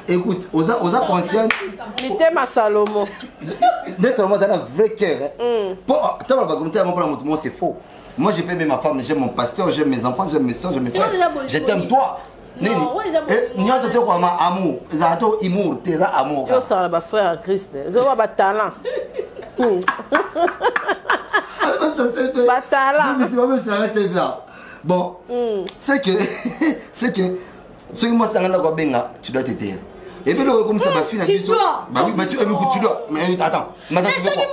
écoute, on a conscience. Mitema Salomo. Dès Salomo, c'est un vrai cœur. C'est faux. Moi, je peux aimer ma femme, j'aime mon pasteur, j'aime mes enfants, j'aime mes soeurs, j'aime mes frères. Je t'aime toi. Amour. Amour. Yo, ça va frère en Christ. Je vois talent. Bon, c'est que ce que moi, ça tu dois t'aider. Et puis, comme ça, ma fille, tu dois. Bah oui, mais tu dois. Mais attends. Mais c'est que moi,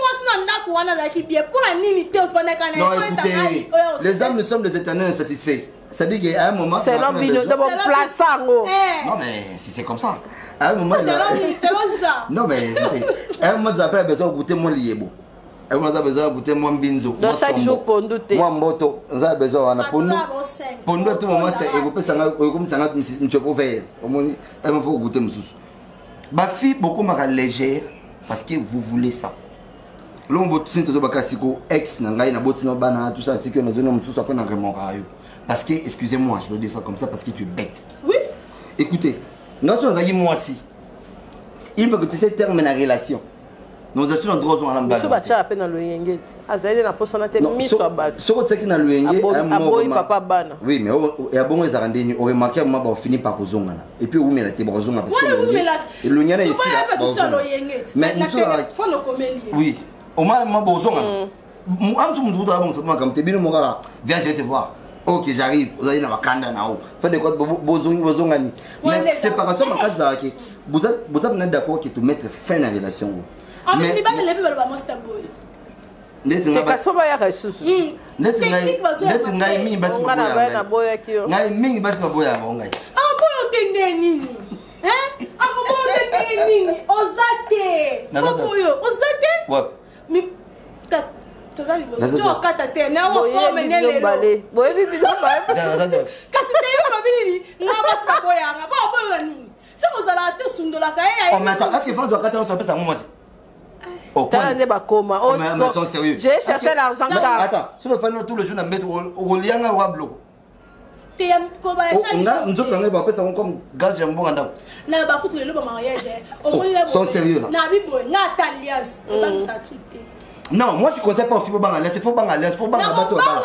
non, écoutez, les hommes, nous sommes des éternels insatisfaits. C'est-à-dire qu'à un moment. C'est l'homme de mon place. Non, mais si c'est comme ça. À un moment. C'est l'autre genre. Non, mais à un moment, vous avez besoin de goûter mon liebo. À un moment, vous avez besoin de goûter mon binzo. Dans chaque jour, pour nous, moi, moto, vous avez besoin de pour nous. Pour nous, à tout moment, c'est comme ça, il faut goûter mon sous. Ma fille, beaucoup m'a légère parce que vous voulez ça. L'homme tout ex tout ça, c'est que nous avons tous après parce que, excusez-moi, je veux dire ça comme ça parce que tu es bête. Oui. Écoutez, nous sommes allés moi aussi. Il faut que tu termines la relation. Nous sommes en droit à l'emballage. Nous sommes à peine dans le Yenges. Azaïde n'a pas son attention mis sur la base. Ce que tu as dans le Yenges, papa bana. Oui, mais il y a bon les arrendés, on remarque que on finit par cozonga. Et puis où met la tébrazonga parce que le Yenges ici là. Mais nous sommes oui. Au moins moi bozonga. Moi je me doute avant ça comme tu bien mon gars. Viens je vais te voir. Ok, j'arrive. Vous allez dans la canda là-haut. Faites des quoi, bozongani. Mais séparation, ma case, vous êtes d'accord que tu mettes fin à la relation. Mais tu vas te lever, tu vas te boy. Te kaso ba ya resusu. Net ngai mingi basi maboya kio. Ngai mingi basi maboya ngai. Ako tende nini? Hein? Ako tende nini? Ozate. Sokoyo, ozate? What? Mi ta tozali bozo. Tu okata te na wo forme ne lelo. Boye bibi no ba. Kasi te yo no bili na basi maboya nga. Ba boyo nini? Se ozala te sundola ka ya. Oh mais attends, est-ce que France doit okata on s'appelle ça moi? J'ai cherché l'argent. Attends, sur le fan tout le jour, on met au lien à Wablo. Nous autres, on est pas ça comme gage en bon endroit. Na ba kutu le mariage. Sont sérieux là. Na bibo, na alliance. Ba ça tout. Non, moi je conseille pas au fibo bang alliance, il faut bang alliance, faut bang base au bas.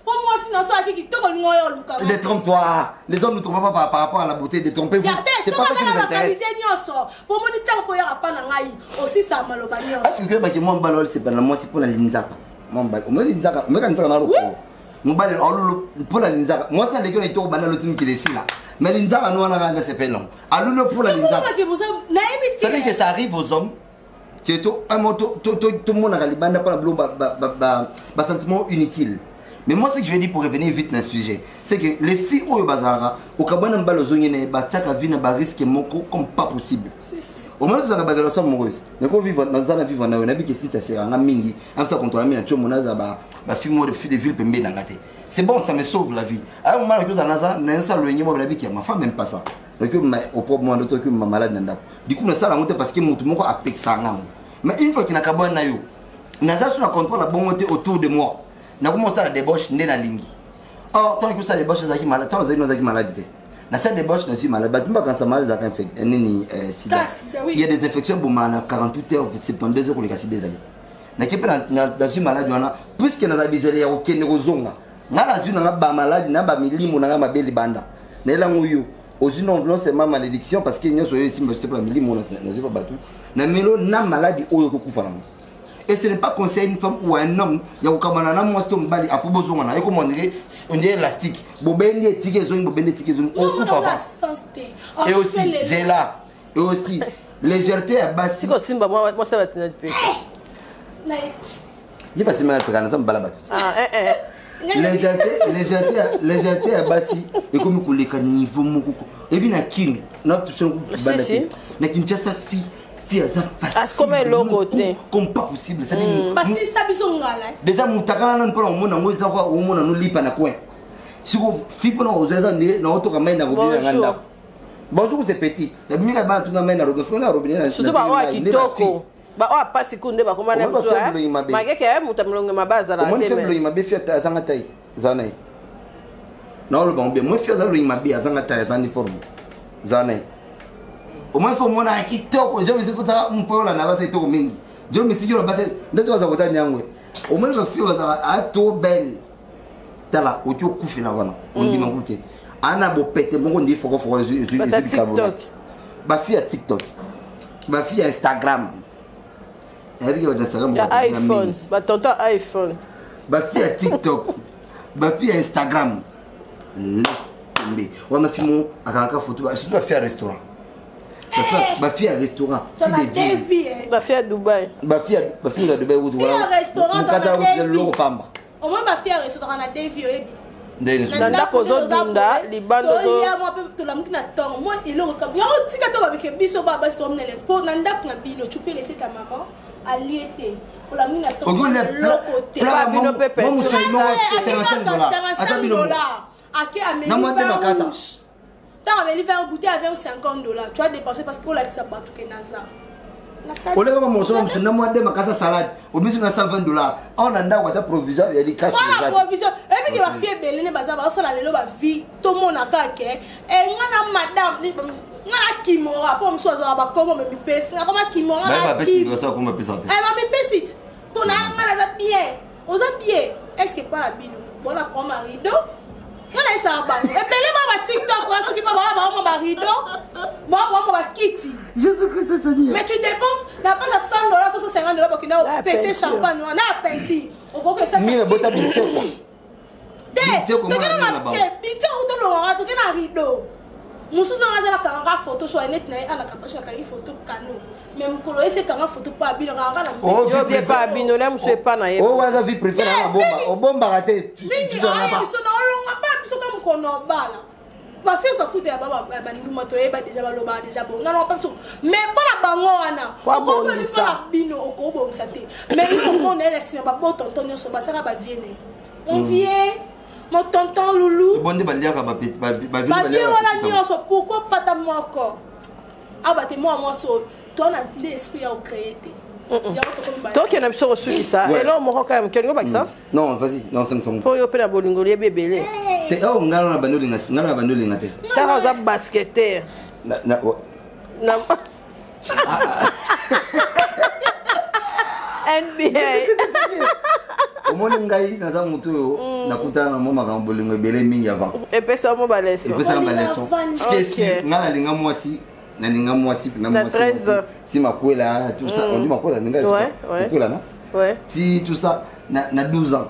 Pour moi sinon ça qui to ngoyo luka. Détrompe-toi. Les hommes ne trouvent pas par rapport à la beauté, détrompez-vous. C'est pas ça qui nous intéresse. Pour mon temps pour y a pas na ngai aussi ça maloba nyonso. Est-ce que moi balol c'est pas moi c'est pour la linzaka. Mon bal, moi linzaka, moi quand ça na lo. Mon bal pour la linzaka. Moi ça les gars ils to bana lo tim qui décide là. Mais linzaka nous on a gagné c'est pas long. Allo pour la linzaka. Ça veut dire que ça arrive aux hommes. Que tout le monde a libanda pour la sentiment inutile. Mais moi, ce que je veux dire pour revenir vite dans le sujet, c'est que les filles au Bazara, au Kabana Balozongene, Bataka vivent un risque comme pas possible. Au moins, nous avons des relations amoureuses. Nous vivons dans un vivant, on a vu que si tu as un mingi, on a contre la mine, tu as fille de ville pembe n'angate. C'est bon, ça me sauve la vie. À un moment, nous avons ma femme n'aime pas ça. Au propre moment de ma malade n'anda. Du coup, nous avons parce que mon tout a pété ça. Mais une fois qu'il n'a qu'à boire nayo, nous avons contrôle la bonne autour de moi. Nous avons commencé à la débauche dans la ligne. Or, tant que ça débauche, nous avons malade. Tant que nous avons maladie. Dans cette débauche, nous sommes malades. Quand ça malade, il y a des infections pour 48 heures, 72 heures pour les casser des années. Dans une maladie, puisque nous avons besoin de aucun neurosome. Nous avons malade, nous avons milimo, nous avons belle banda. Nous avons aussi non seulement malédiction parce que nous sommes ici, mais c'est pas milimo, nous avons pas battu. Nous avons maladie au Yoko. Et ce n'est pas conseiller une femme ou un homme, il y a un camarade, il y a un besoin, il y a un élastique, il y a un tigé, et aussi, j'ai là, et aussi, légèreté à base. Si moi ça va tenir le il va se mettre à la balabate. Légèreté à base, et comme vous voulez, niveau, et bien, qui n'a pas de sa fille. Comme un logo comme pas possible ça dit parce que ça besoin là déjà mutakana non pour mon amour ça quoi au monde nous lipa na coin si vous fi pour nous aux années na auto kamai na robine nganda bonjour c'est petit la mira ba tuna mai na robine fona robine surtout ba wa kitoko ba wa pasi kunde ba komana mzo mageke mutamlonge mabaza la teme moi faible imabe fi azanga tai zanai na lo bombe moi fi azalo imabe azanga tai zani forme zanai au moins il faut mon qui toko je me suis fait ça un peu là na base toko mingi je me suis dit la base ndio za kota nyangwe au moins le fio za a to belle tala o tu kufi na wana on dit ngute ana bo pete bongo ndi foko les yeux ba fi à TikTok ba fi à Instagram et puis Instagram iPhone ba tonton iPhone ba fi à TikTok ba fi à Instagram laisse tomber on a filmé à quand photo surtout faire restaurant. Ma fille à restaurant. Ma fille à Dubaï. Ma fille à Dubaï. Au moins ma fille à restaurant à Devi. Nanda kozo dunda libando to ya mo pe to la mukina tongo mo ilo ka yo tika to ba ke biso ba ba sto mnele po nanda kuna bino tu peux laisser ta maman aliété pour la mukina tongo lokote ba bino pepe $55 ake ameni tant avec faire goûter avec $50 tu as dépensé parce qu'on l'a dit ça partout que Naza on est comme mon son na moi de ma casa salade au mieux na $120 on anda wata provision ya di cash la provision et puis que va fier belene baza ba sala lelo ba vie to mona kake e ngana madame ni ngana kimora pour mso za ba komo me pesi ngama kimora ba pesi do ça comme pesi eh ba me pesi pour na ngana za bien oza bien est-ce que pas la bino bon la prend marido. Et TikTok, Kitty. Jésus-Christ, Seigneur. Mais tu dépenses, la passe à $100, $150 pour qu'il ait pété champagne, on a appétit. Mais T'es Binté rideau. Mousous n'a pas la photo soit net à la capacité de photo canon. Même quand c'est quand photo pas bien oh bien pas bien là monsieur pas na oh ouais la vie préférée la bombe au bombe raté tu dois pas ba fait ça fout ya baba ba ni moto e ba déjà ba loba déjà bon non pas mais pas la bango wana ko ba ni pas bino ko bon ça té mais il faut est laisser ba bon tonton so ba ça ba vienne on vient mon tonton loulou bon de balia ka ba vienne wala nyonso pourquoi pas ta moko ah ba te moi so toi na l'esprit au créer té donc il y a une chose sur ça et là on me quand même quelqu'un pas ça non vas-y non c'est son pour yo pena bolingo les bébé te oh ngala na bandoli ngana te ta za basketteur na NBA omoni ngai naza mutu yo nakutana na moma ka bolingo ebele mingi avant et pesa mo baleso ce qui est sûr ngala linga mwasi na ninga mwasi na mwasi si makwela tout ça on dit makwela ninga makwela non ouais si tout ça na 12 ans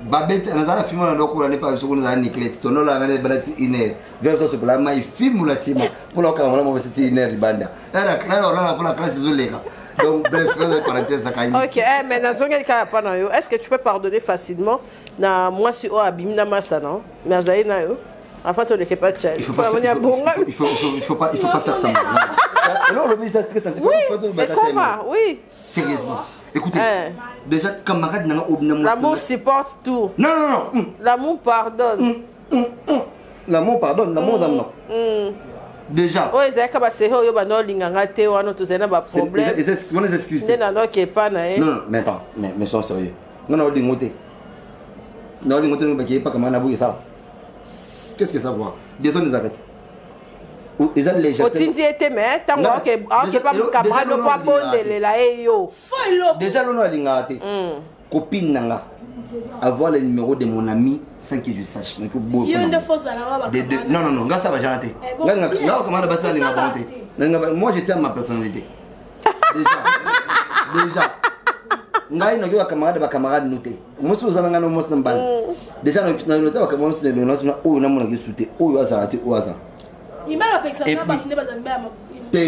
babette nazala film na lokula ne pas so kuna ni clé tono la ngane balati iner vers ça pour la mai film la sima pour la camera mo c'était iner banda era claro là pour la classe zoleka donc bref parenthèse ça kani OK mais dans ce cas pas na yo est-ce que tu peux pardonner facilement na moi si o abimna masa non mais azai na yo enfin tu ne peux pas tchal il faut pas faire ça alors le business très sensible oui sérieusement écoutez déjà camarade n'a l'amour supporte tout non l'amour pardonne l'amour pardonne l'amour non déjà oui c'est que c'est yo bando linganga te wana to zena ba problème on les excuses non mais attends mais sois sérieux non lingoté non ba qui pas comment na bouiller ça qu'est-ce que ça voit des zones des arrêtes ou ils ont les gens otindi était mais tant que pas camarade no pas bondele la yo déjà l'on a lingate copine nanga avoir le numéro de mon ami sans que je sache il faut beaucoup non ngasa ba janate ngala comment ba ça linga bonté moi j'étais à ma personnalité déjà ngai na kwa camarade noté moi si vous avez ngano mo sambana déjà na noté ba camarade de national o na mo na kisute o yo azarate o azar il m'a rappelé que ça n'a pas fini ba zamba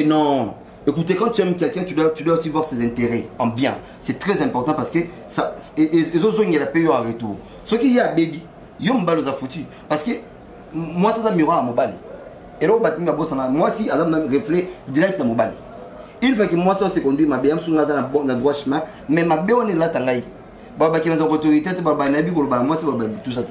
non écoutez quand tu aimes quelqu'un tu dois aussi voir ses intérêts en bien c'est très important parce que ça et autres il y a la paye en retour ce qui y a baby yo mbalo za foutu parce que moi ça miroir à mobile et là battu ma bosse moi si azam reflet direct à mobile une fois que moi ça se conduit ma bien sur na droit chemin mais ma bien on est là tangai baba qui dans autorité baba na bi ko ba moi c'est baba tout ça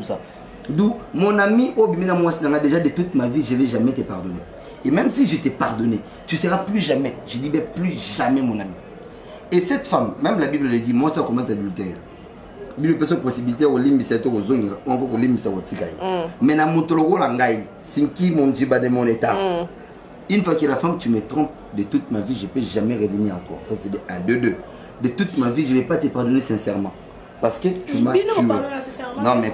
d'où mon ami obimina moi c'est déjà de toute ma vie je vais jamais te pardonner et même si je t'ai pardonné tu seras plus jamais je dis bien plus jamais mon ami et cette femme même la Bible le dit moi ça comment adultère Bible peut se possibilité au limite au zone on peut au limite au tikai mais na mutologo langai sinki mon jiba de mon état une fois que la femme tu me trompes de toute ma vie je peux jamais revenir à toi ça c'est de 1 2 de toute ma vie je vais pas te pardonner sincèrement parce que tu m'as tué non mais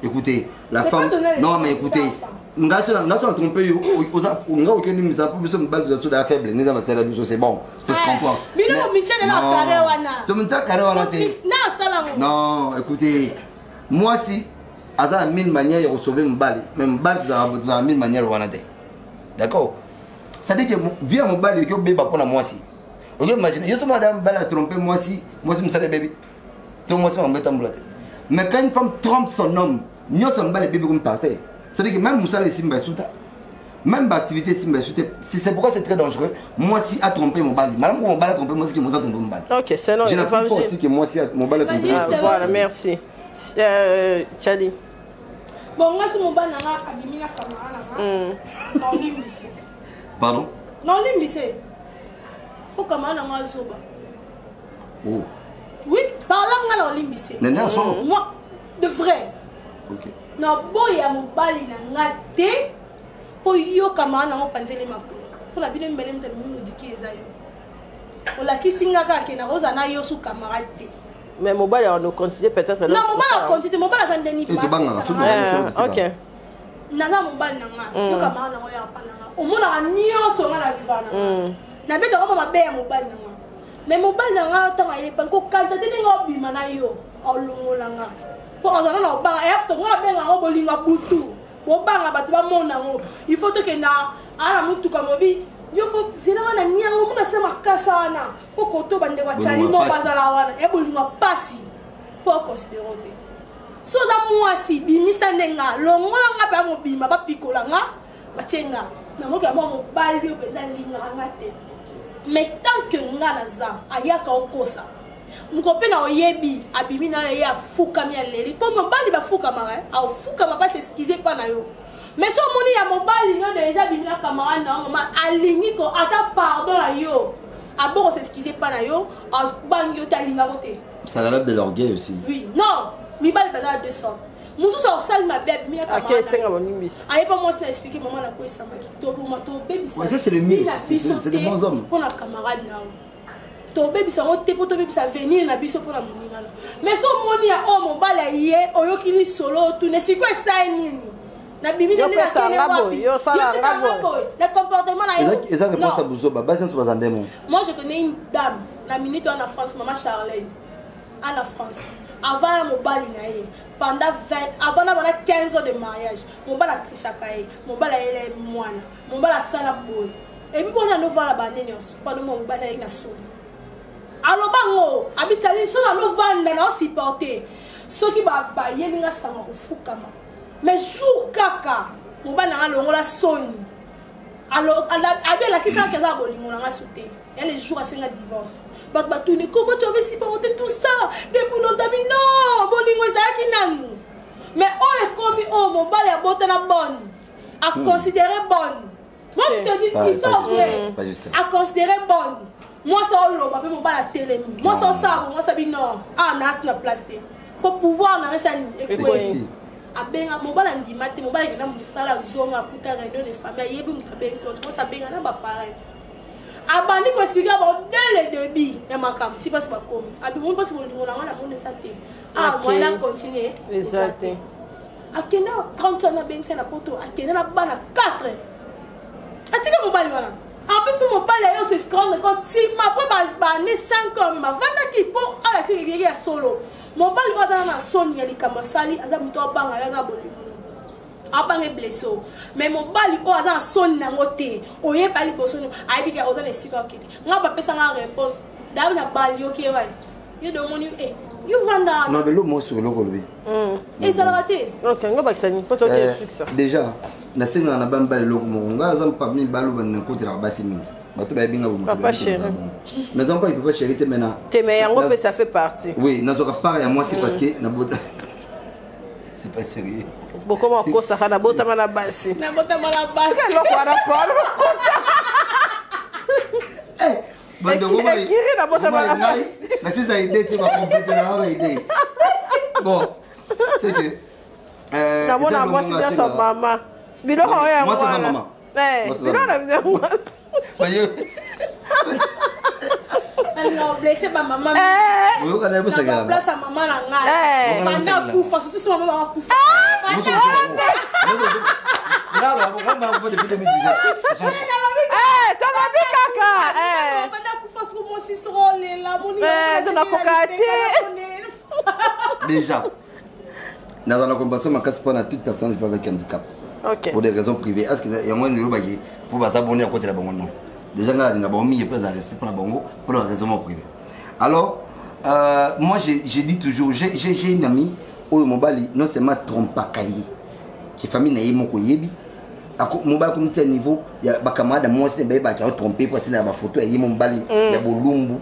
écoutez la femme non mais écoutez nga so tromper yo oza nga oke ni misa pour biso mbal za soda faible ni za masela biso c'est bon c'est ce qu'on comprend bino michel na carré wana to minta carré wana te na sala non écoutez moi si aza mille manières de sauver mbali même mbali za mille manières wana te d'accord ça dit que via mbali que beba pour moi si OK imagine yo so madame bala tromper moi si msale bébé to moi si m'embête mbulate mais quand une femme trompe son homme nyo so mbali bébé comme partait c'est-à-dire que même Moussa les Simba Souta, même l'activité Simba Souta, c'est pourquoi c'est très dangereux. Moi si a trompé mon bali, madame mon bali a trompé moi si Moussa a trompé mon bali. OK, c'est non. Je n'ai pas aussi que moi si mon bali a trompé. Voilà, merci. Tchadi. Bon, moi si mon bali n'a abîmé la camarade non limbissé. Pardon? Non limbissé. Faut camarade n'a zoba. Oh. Oui, parlant dans limbissé. Moi de vrai. OK. Na boya mobali na ngate po yo kama na mopanzele makolo po la bino mbele mta mi odiki eza yo ola kisinga ka ke na roza na yo su camarade mais mobali on continue peut-être là non mobali continue mobali za ndeni pas OK na za mobali na nga yo kama na yo apana nga omona nyoso nga na vivana na beta ko mabe ya mobali na nga mais mobali na nga tanga ye pa ko kanta te nga obima na yo olongola nga pour on a ba est to nga benga ngo bolinga butu bo banga batu ba mona ngo il faut que na ana mutu comme bi yo faut zina wana nyango muna sema kasa wana pour koto bande wa chali no bazala wana e bolinga pasi pour considérer so da mwasi bimisa nenga longola nga ba mo bima ba pikola nga ba chenga na mo ka mo bali yo peza linga ngate mais tant que nga na za ayaka okosa mkope na oyebi abimi na ya fuka mi aleli po mobali ba fuka mara a fuka ma pas s'excuser pa na yo mais so moni ya mobali nga déjà bimi na camarade na ma alingi ko ata pardon la yo abord s'excuser pa na yo a bang yo ta linga côté ça relève de l'orgueil aussi. Oui non mi bali bazala 200 musu so sal ma bébé mi na camarade aye pas moi expliquer maman na ko samaki to pour ma to baby ça c'est le mieux, c'est des bons hommes pour na camarade na to baby sa moté pour to baby sa venir na biso pour la moninga mais so moni ya o mobala ye oyokili solo tu ne siko ça nini na bibi na kene wapi yo sala ngabo le comportement na yo et ça réponse à Bouzoba basi so bazandemo. Moi je connais une dame la minute en France maman Charlène en France avant la mobali na ye pendant 20 avant la 15 ans de mariage mobala trichaka ye mobala ele mwana mobala sala boy et puis on a nouveau la banene pendant mon mobala na so alo bango abichali so na no vanda na supporter soki ba yelinga sanga kufukama mais jour kaka mobala na longola soni alors abela kisa kaza bolingo na soute et les jours à senga divorce but tu ne comment tu avais supporter tout ça depuis longtemps non bolingo zaki nanu mais on est comme oh mobala bota na bonne à considérer bonne moi je te dis histoire vraie à considérer bonne. Moi ça on va mon bas la télé moi ça moi ça non ah nas na place pour pouvoir na resa ni écouter abenga mon bas la ndimate mon bas na musala zonga kuta réunion de famille yebi mutabe so moi ça benga na ba pareil abandi ko expliquer bon dès le début ya makam si passe pas comme abi mon passe mon na na mon ça té ah moi là continuer exact akena quand on a benga na poto akena na bana 4 atika mon bas là. En plus, mon père se scande quand si ma papa a 5 ans, ma vanda qui pour à la criée solo. Mon père va dans la sonne, il y a des camasali, à la muto bang à la bolino. A bang est blessé. Mais mon père il a dans la sonne n'a moté. Oye pas les bossons, a dit qu'il a dans les cigarettes. Moi, papa, ça m'a réponse. D'abord, la balle, ok, ouais. You don't want eh. You vanda. Non, mais le mot sur le colbi. Et ça l'a raté. Ok, on va ça n'y pas toi fixe. Déjà, na senga na bamba le loko monga za pa mi balu ban ko tira basimi. Ba to ba binga bo mo. Papa chéri. Mais encore il peut pas chéri te maintenant. Te mais yango peut ça fait partie. Oui, na zoka part ya moi c'est parce que na bota. C'est pas sérieux. Bon comment ko ça na bota mana basi. Na bota mana basi. C'est loko ara parle. Eh, bando mo ba. Kiri na bota mana basi. Na c'est ça idée tu vas compléter la idée. Bon, c'est que na mona moi c'est son maman. Bilo ko ya moi c'est maman. Bilo na bien. Voyez. Elle m'a blessé par maman. Oui, on a besoin de place à maman la ngala. Pendant coup surtout si maman va coup. Là, on va depuis 2019. Ton ami kaka. Pendant coup face que moi si sera là mon ton apocate. Déjà. Dans la compassion, ma casse pas à toute personne vivant avec handicap. Ok. Pour des raisons privées. Est-ce qu'il y a moyen de le pour s'abonner à côté de la banque? Non. Déjà, il y a un peu de respect pour la banque pour la raison privée. Alors, moi, j'ai dit toujours, j'ai une amie au mobile, non seulement trompe pas cahier, qui famille n'a pas eu mobile comme tel niveau, il y a des camarades moi qui ont trompé pour tenir ma photo, il y a mobile, il y a Bolumbu,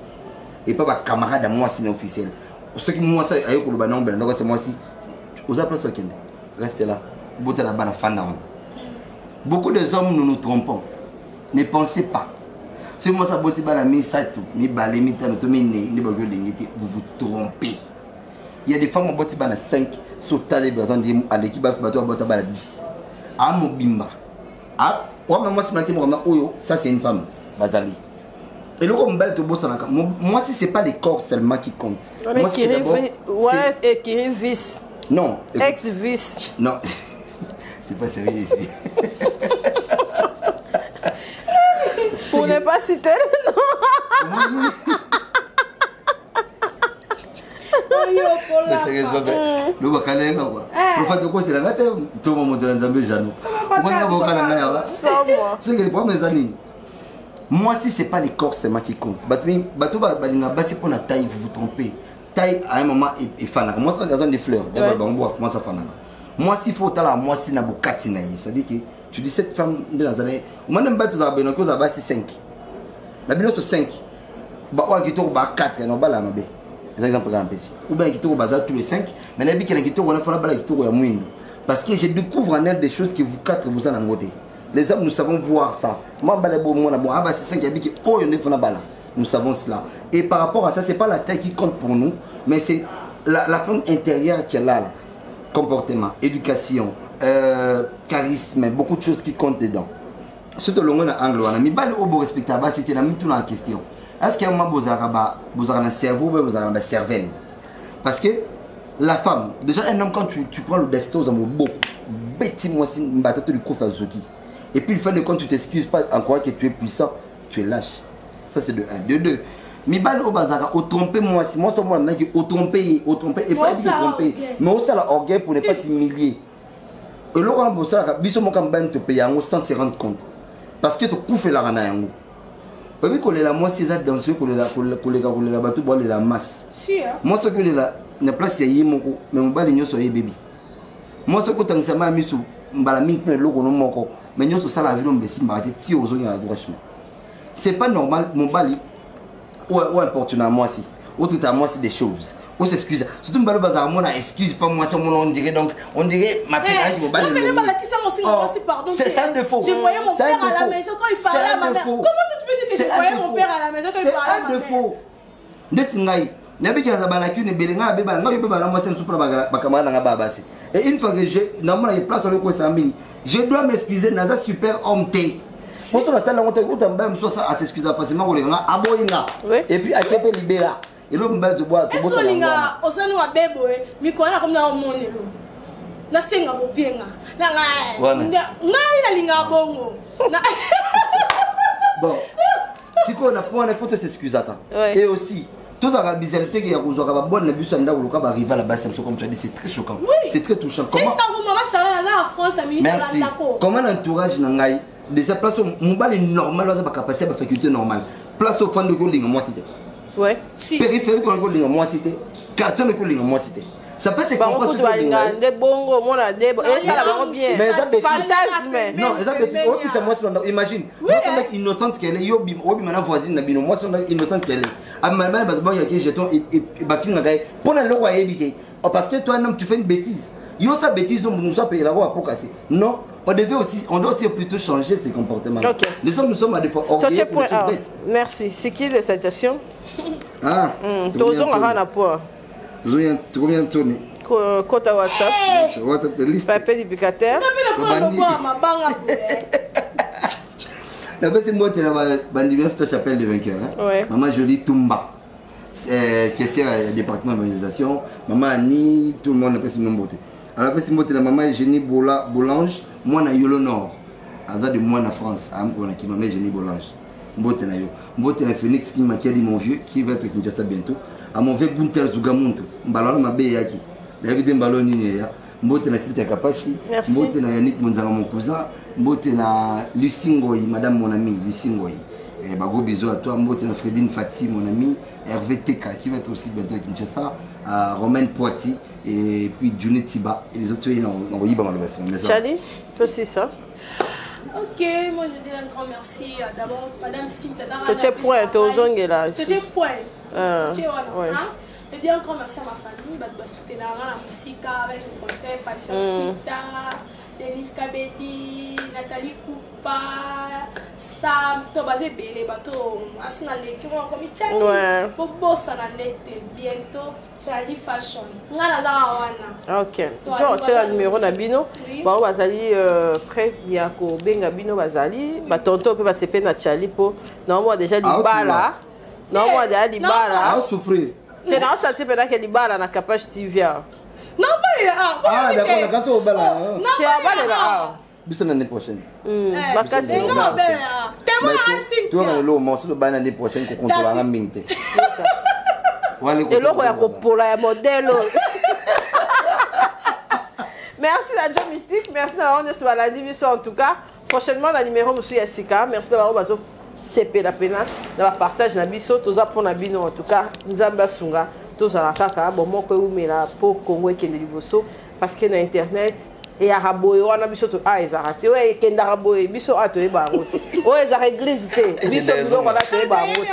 et pas des camarades moi c'est officiel. Ce qui moi ça a eu que le banon ben donc c'est moi si aux appels sur Kenya restez là vous êtes là-bas la fin d'année. Beaucoup de hommes nous nous trompons, ne pensez pas si moi ça botti ba la mi ça tout mi balé mi tano to mi ne ba vous vous trompez. Il y a des femmes botti ba na 5 sur tali besoin de à l'équipe ba to botti ba la 10 à mobimba ah moi c'est maintenant moi oyo ça c'est une femme bazali. Et le combat de boss moi si c'est pas les corps seulement qui comptent. Moi c'est d'abord ouais et qui vice. Non, ex vice. Non. C'est pas sérieux ici. Pour ne pas citer non. C'est sérieux pas fait. le bakalenga quoi prophète ko c'est la gâte tout le monde dans Zambie jano on va bokala na ya c'est que les problèmes amis moi si c'est pas les corps c'est moi qui compte bato balinga basi pour la taille vous vous trompez taille à un moment et fana moi ça gazon des fleurs d'abord bango moi ça fana moi s'il faut tala moi si na bokati na ça dit que tu dis cette femme dans années on m'a même pas tous abeno ko za basi 5 la bino sur 5 ba wa ki to ba 4 no bala mabe c'est exemple grand petit ou bien qui to bazar tous les 5 mais na bi qui to on a fait la bala qui to ya mwini parce que je découvre en elle des choses que vous 4 vous en ngoté les hommes nous savons voir ça moi bala bo moi bon aba 5 ya bi ki oh ne fona bala nous savons cela et par rapport à ça c'est pas la taille qui compte pour nous mais c'est la forme intérieure qui est là comportement éducation charisme beaucoup de choses qui comptent dedans surtout le monde anglais on a mis balle au beau respectable c'était la tout en question est-ce qu'il y a un moment vous avez un cerveau ou vous avez un cervelle parce que la femme déjà un homme quand tu prends le destin aux amours beaucoup petit moi si m'battre du coup Fazuki et puis le fait de quand tu t'excuses pas encore que tu es puissant tu es lâche ça c'est de 1 de 2 mi balle au bazar au tromper moi si moi seulement maintenant au tromper et pas dit tromper mais aussi la orgueil pour ne pas t'humilier et là on bosse là biso mo kamba te payer sans se rendre compte parce que tu couffes la rana yango oui que la moi c'est ça dans ce que la bateau boire la masse moi ce que la place y moko mais on bali nyoso y baby moi ce que tu as mis sous mbala mingi loko no moko mais nyoso ça la vie on besi mbarate ti ozo ya droit chemin c'est pas normal mon bali ou importune à moi si autre à moi c'est des choses on s'excuse surtout mbalo bazar moi excuse pas moi ça on dirait donc on dirait ma pénage mon bali c'est ça de faux je voyais mon père à la maison quand il parlait à ma mère comment tu peux dire que je voyais mon père à la maison quand il parlait à ma mère c'est un de faux ndeti ngai nabi ki azabala ki ne belenga beba ngai beba na moi c'est super bakamana nga babasi et une fois que j'ai normalement il place le ko sambini je dois m'excuser naza super homme té moi sur la salle on te utamba mso ça à s'excuser facilement ko lenga aboyinga et puis akepe libéra et l'homme mbal de bois to bossa linga osanu wa bebo mi ko na comme na monelo na senga bopienga na ngai na linga bongo bon si qu'on a point la photo s'excuser et aussi tous la bizarreté qui a causé la bonne bus anda ou le cas arriver là-bas comme tu as dit c'est très choquant c'est très touchant comment ça vous maman chala là en France ami merci comment l'entourage nangai déjà place mon bal est normal là pas capacité pas faculté normale place au fond de Goling moi cité ouais périphérique de Goling moi cité carton de Goling moi cité ça peut se comprendre de bongo mon a et ça la bien mais ça fantasme non ça petit autre qui moi imagine moi c'est mec innocente qu'elle est yobi mana voisine na bino moi c'est innocente qu'elle est à ma mère bah il y a qui jeton et bah finga gars pour le roi éviter parce que toi un homme tu fais une bêtise yo sa bêtise on nous soit payer la roi pour casser non on doit aussi plutôt changer ses comportements les hommes nous sommes à des fois orgueilleux pour les bêtes merci c'est qui les citations ah tozonga hana poa tu combien tourner kota WhatsApp WhatsApp de liste papier d'éducateur la personne moi tu la bandivien sur chapelle de vainqueur maman jolie Tumba qui est département d'organisation maman Annie tout le monde appelle son nom beauté alors personne moi la maman Génie Bolange moi na Yolo Nord azad de moi na France am ko na ki maman Génie Bolange mbote na yo mbote na Phoenix qui m'a dit mon vieux qui va être Kinshasa bientôt à mon vieux Gunther Zugamuntu mbalalo mabe yaki David mbalo nini ya mbote na Sita Kapachi mbote na Yannick Monzanga mon cousin mbote na Lucingoi madame mon ami Lucingoi et bago bisous à toi mbote na Fredine Fati mon ami Hervé Teka qui va être aussi bientôt à Kinshasa à Romaine Poiti et puis Juni Tiba et les autres ils ont eu pas mal de Chali toi aussi ça ok moi je dis un grand merci d'abord madame Cynthia tu es point tu es là tu es point tu es voilà je dis un grand merci à ma famille de soutenir la musique avec le concert Patience Kita Denis Kabedi Nathalie Koupa Sam Tobazé Bélé bateau asuna leki moi comme Chali pour bosser na l'été bientôt Chali Fashion ngana za wana ok genre tu as le numéro na bino ba bazali près ya ko benga bino bazali ba tonto pe ba sepe na Chali po na moi déjà libala na moi déjà libala a souffrir tu n'as pas senti peut-être que libala na capage TV non pas d'accord la casse au bala non pas là bisa l'année prochaine bakasi non tellement tu vas le morceau de bana l'année prochaine qu'on contrôlera la minte et loko ya kopola ya modelo Merci à Joe Mystique, merci d'avoir on se baladi biso en tout cas. Prochainement la numéro monsieur Yassika, merci d'avoir bazo CP la pena d'avoir partage na biso toza pour na bino en tout cas. Nzamba sunga toza la kaka bon moko umela pour Congo qui est liboso parce que na internet et araboye wana biso to a ezarate ouais kenda araboye biso ato e barote o ezare église te biso biso wala to e barote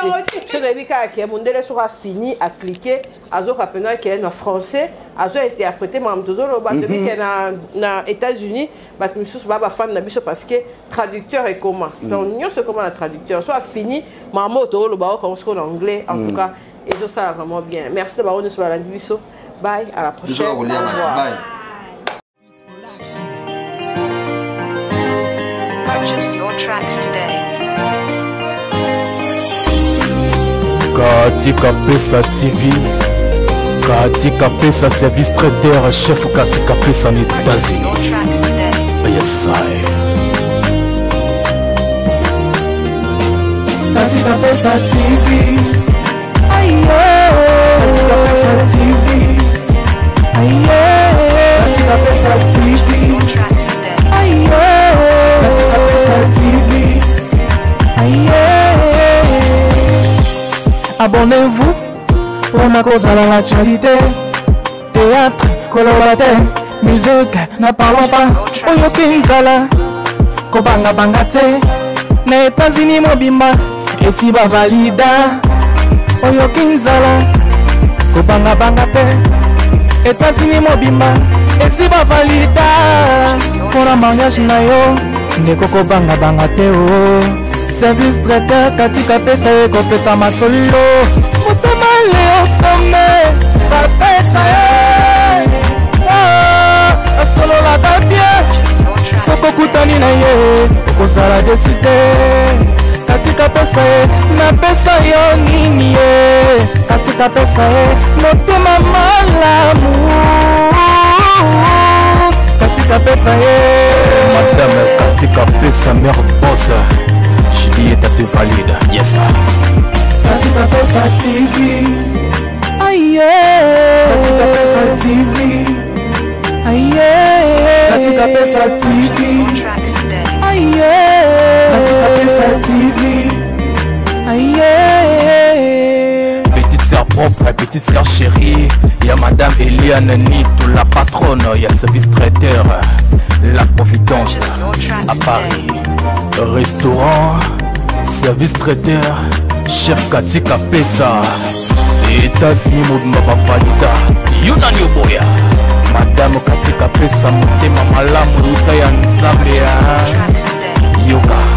so de bika ki mondele sera fini à cliquer azo rapena qui est en français azo interpréter mam tozolo ba de bika na États-Unis ba misus ba fan na biso parce que traducteur est comment donc nous c'est comment la traducteur soit fini maman to lo ba comme en anglais en tout cas et ça ça vraiment bien merci d'avoir nous sur la biso bye à la prochaine Bye. Purchase your tracks today. Katika Pesa TV, Katika Pesa Service Traiteur, chef Katika Pesa en Purchase États-Unis. your tracks today. Yes, I. Katika Pesa TV, Katika Pesa TV, Katika Pesa TV, Your tracks today. Katika Pesa TV. Abonnez-vous pour ma cause à l'actualité. Théâtre, colorataire, musique, n'en parlons pas. Oyo Kinzala, Kobanga Bangate, na États-Unis Mobimba, et si ba valida. Oyo Kinzala, Kobanga Bangate, États-Unis Mobimba, et si ba valida. Pour la mariage na yo, ndeko Kobanga Bangate o. Service traiteur Katika Pesa eko pesa masolo. Motema leo sommet, ba pesa asolo la bien. Soko kutani na ye, kozala desite. Katika Pesa na pesa yo nini ye. Katika Pesa motema malamu. Katika Pesa Madame Katika Pesa, mère boss. Juliette te valide. Yes, sir. Katika Pesa TV. Katika Pesa TV. Katika Pesa TV. Your tracks today. Katika Pesa TV. Petite sœur propre, petite sœur chérie. Y'a Madame Eliane Nito, la patronne. Y'a le service traiteur, la Providence à Paris. Restaurant, service traiteur, chef Katika Pesa. États-Unis Mobimba Valida. Yunani Oboya. Madame Katika Pesa, motema malamu ruta ya Nzambe ya Tracks today. Yoga.